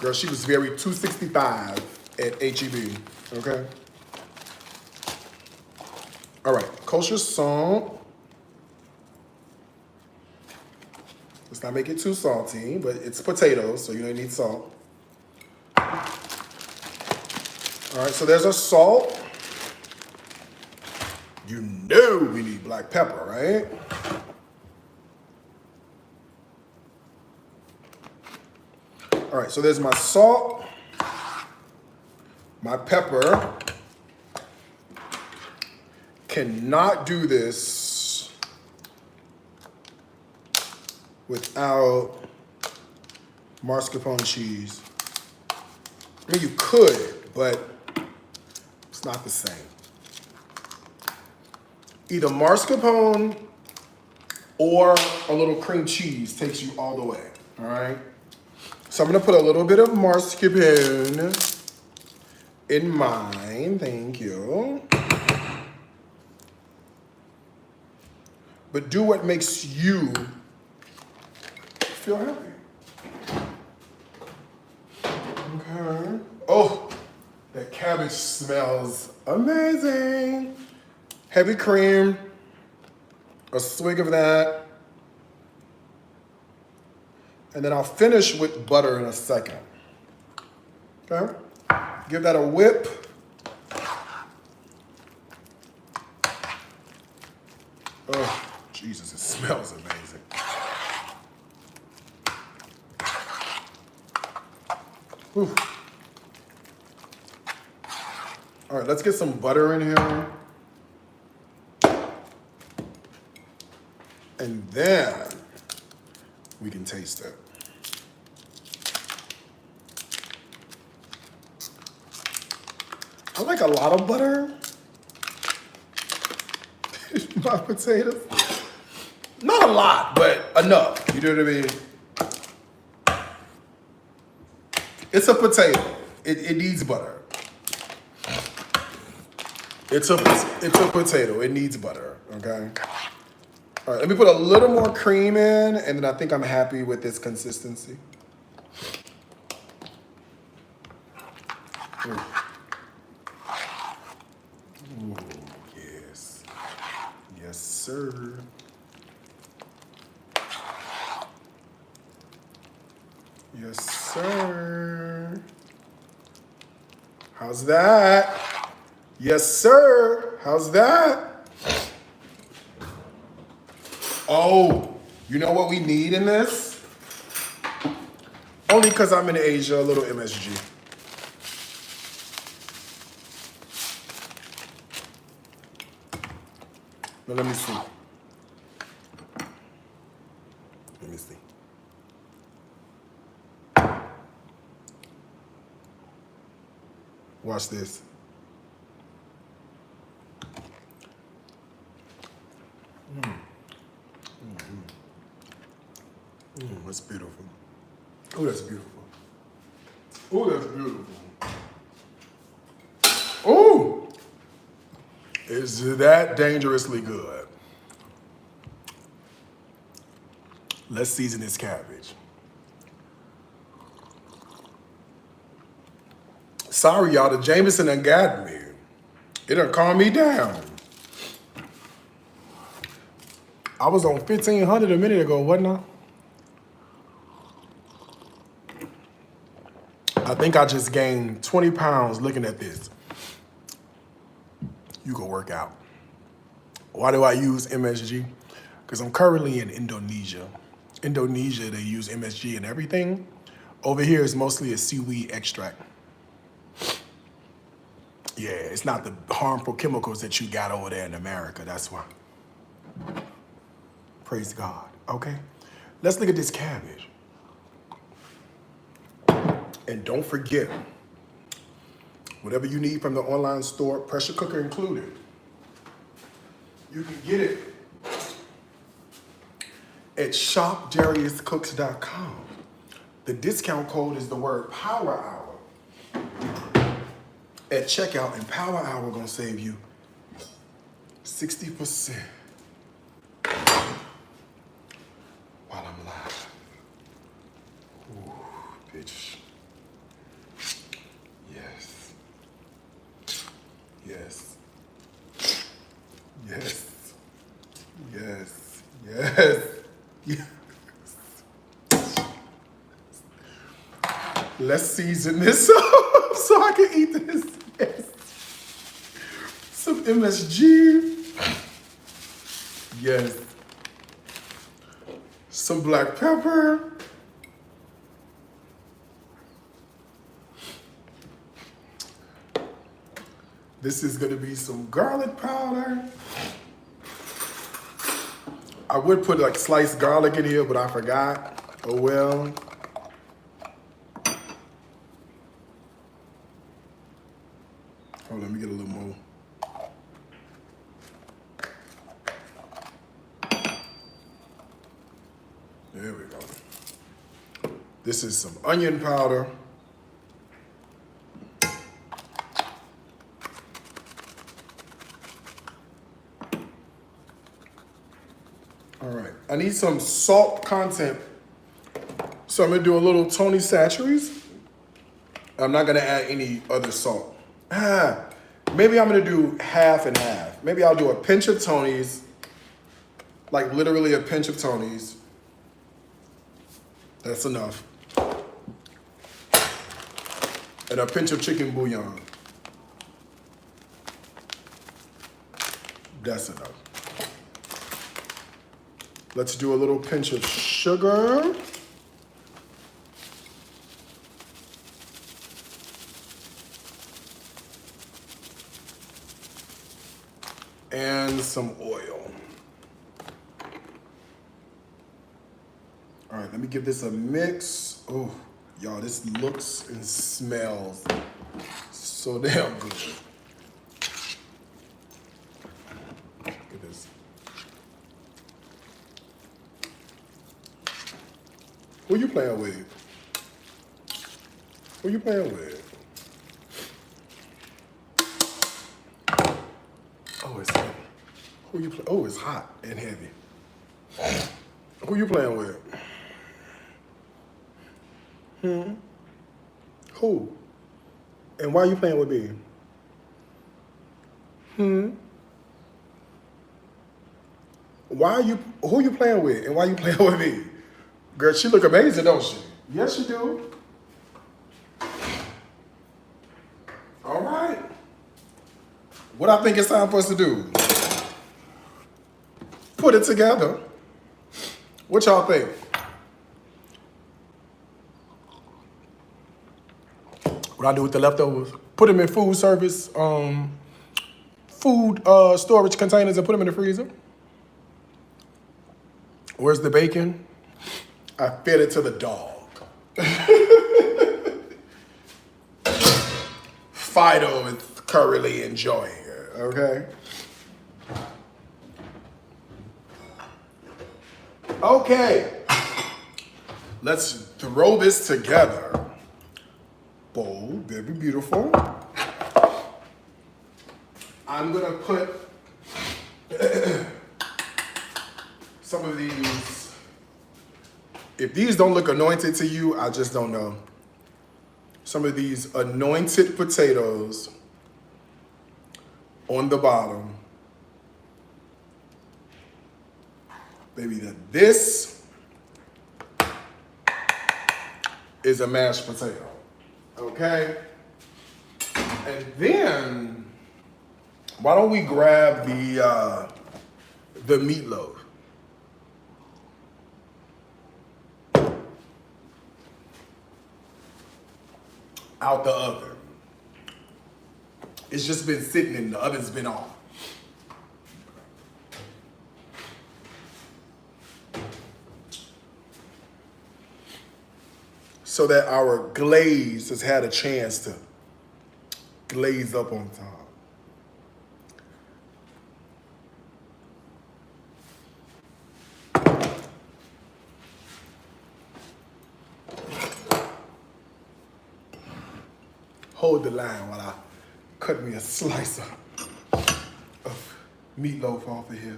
Girl, she was very $2.65 at H-E-B, okay? All right, kosher salt. Let's not make it too salty, but it's potatoes, so you don't need salt. All right, so there's our salt. You know we need black pepper, right? All right, so there's my salt, my pepper. Cannot do this without mascarpone cheese. I mean, you could, but it's not the same. Either mascarpone or a little cream cheese takes you all the way, all right? So I'm gonna put a little bit of mascarpone in mine, thank you. But do what makes you feel happy. Okay. Oh, that cabbage smells amazing. Heavy cream, a swig of that. And then I'll finish with butter in a second. Okay? Give that a whip. Oh, Jesus, it smells amazing. Whew. All right, let's get some butter in here. And then we can taste it. I like a lot of butter. My potatoes. Not a lot, but enough. You know what I mean? It's a potato. It needs butter. It's a potato. It needs butter. Okay. All right. Let me put a little more cream in, and then I think I'm happy with this consistency. Ooh. Ooh, yes. Yes, sir. Yes, sir. How's that? Yes, sir. How's that? Oh, you know what we need in this? Only because I'm in Asia, a little MSG. Now let me see. Let me see. Watch this. That's beautiful. Oh, that's beautiful. Oh, that's beautiful. Oh, is that dangerously good? Let's season this cabbage. Sorry, y'all, the Jameson done got me. It done calmed me down. I was on 1,500 a minute ago, wasn't I? I think I just gained 20 pounds looking at this. You go work out. Why do I use MSG? Because I'm currently in Indonesia. Indonesia, they use MSG in everything. Over here, it's mostly a seaweed extract. Yeah, it's not the harmful chemicals that you got over there in America. That's why. Praise God. Okay, let's look at this cabbage. And don't forget, whatever you need from the online store, pressure cooker included, you can get it at shopdariuscooks.com. The discount code is the word Power Hour at checkout, and Power Hour gonna save you 60% while I'm live. Ooh, bitch. Yes. Yes. Yes. Yes. Yes. Yes. Let's season this up so I can eat this. Yes. Some MSG. Yes. Some black pepper. This is gonna be some garlic powder. I would put like sliced garlic in here, but I forgot. Oh well. Hold on, let me get a little more. There we go. This is some onion powder. All right, I need some salt content. So I'm gonna do a little Tony Chachere's. I'm not gonna add any other salt. Maybe I'm gonna do half and half. Maybe I'll do a pinch of Tony's, like literally a pinch of Tony's. That's enough. And a pinch of chicken bouillon. That's enough. Let's do a little pinch of sugar. And some oil. Let me give this a mix. Oh, y'all, this looks and smells so damn good. Look at this. Who you playing with? Who you playing with? Oh, it's heavy. Who you play? Oh, it's hot and heavy. Who you playing with? Who? And why you playing with me? Who you playing with and why you playing with me? Girl, she look amazing, don't she? Yes, she do. All right. What I think it's time for us to do? Put it together. What y'all think? What I do with the leftovers? Put them in food service, food storage containers and put them in the freezer. Where's the bacon? I fed it to the dog. Fido is currently enjoying it, okay? Okay. Let's throw this together. Bowl, very beautiful. I'm gonna put some of these. If these don't look anointed to you, I just don't know. Some of these anointed potatoes on the bottom. Baby, this is a mashed potato, okay? And then, why don't we grab the meatloaf? Out the oven. It's just been sitting in the oven's been off. So that our glaze has had a chance to glaze up on top. Hold the line while I cut me a slice of meatloaf off of here.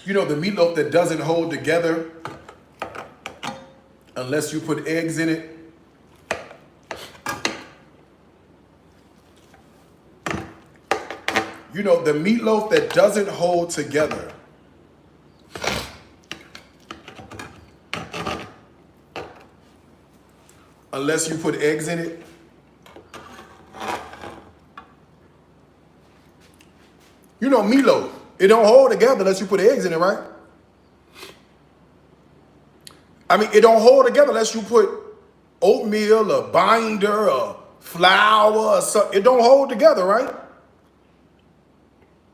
You know, the meatloaf that doesn't hold together unless you put eggs in it. You know, the meatloaf that doesn't hold together unless you put eggs in it. You know, meatloaf, it don't hold together unless you put eggs in it, right? I mean, it don't hold together unless you put oatmeal, a binder, a flour, or something. It don't hold together, right?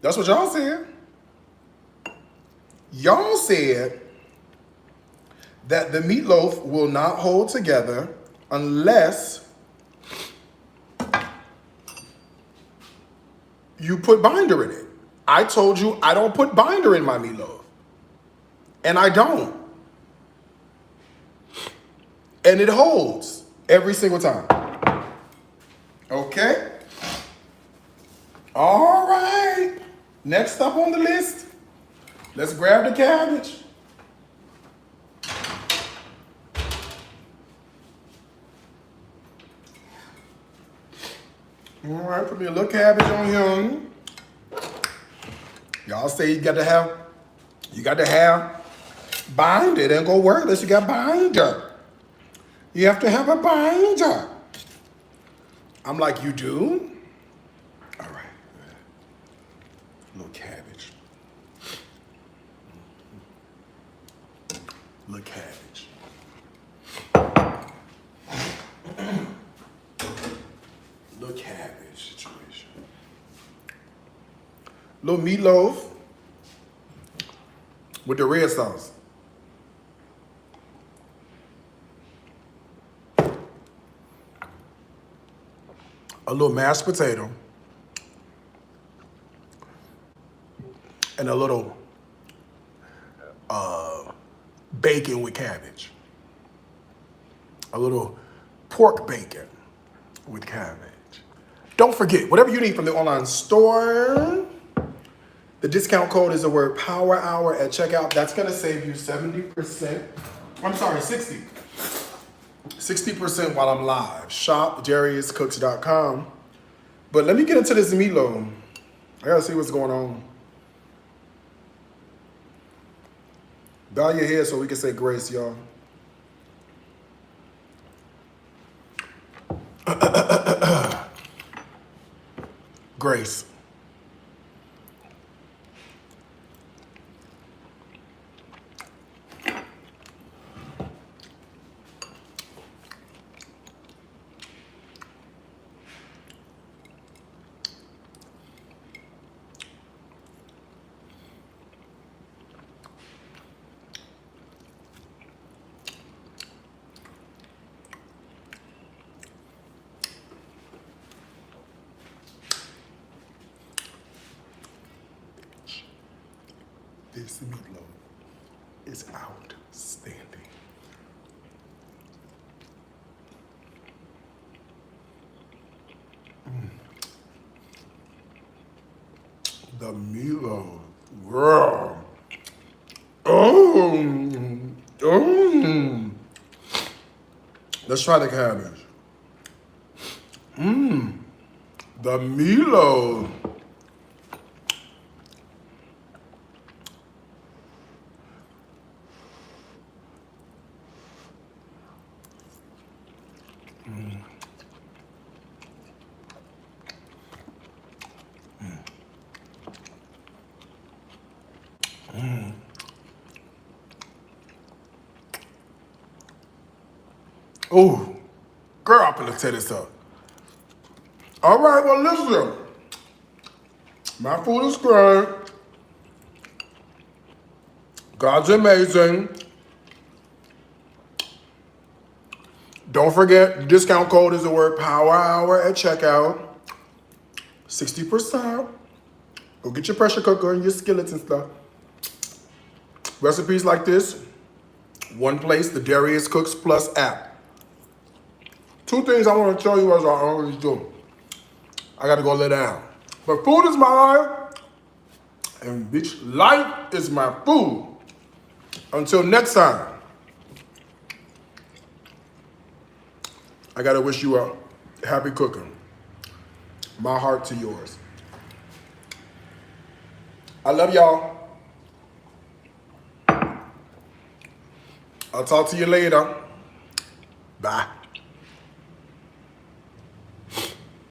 That's what y'all said. Y'all said that the meatloaf will not hold together unless you put binder in it. I told you I don't put binder in my meatloaf. And I don't. And it holds every single time. Okay? All right. Next up on the list, let's grab the cabbage. All right, put me a little cabbage on here. Y'all say you got to have binder. It ain't gonna work unless you got binder. You have to have a binder. I'm like, you do? All right. A little cabbage. Little cabbage. Little cabbage situation. Little meatloaf with the red sauce. a little mashed potato, and a little bacon with cabbage. A little pork bacon with cabbage. Don't forget, whatever you need from the online store, the discount code is the word Power Hour at checkout. That's gonna save you 70%. I'm sorry, 60. 60% while I'm live. Shop Jerry'sCooks.com. But let me get into this meatloaf. I gotta see what's going on. Bow your head so we can say grace, y'all. Grace. This meatloaf is outstanding. The meatloaf, girl. Let's try the cabbage. The meatloaf. Oh, girl, I'm gonna tear this up. All right, well, listen. My food is great. God's amazing. Don't forget, the discount code is the word Power Hour at checkout. 60%. Go get your pressure cooker and your skillets and stuff. Recipes like this, one place, the Darius Cooks Plus app. Two things I want to tell you as I always do. I got to go lay down. But food is my life, and bitch, life is my food. Until next time, I got to wish you a happy cooking. My heart to yours. I love y'all. I'll talk to you later. Bye.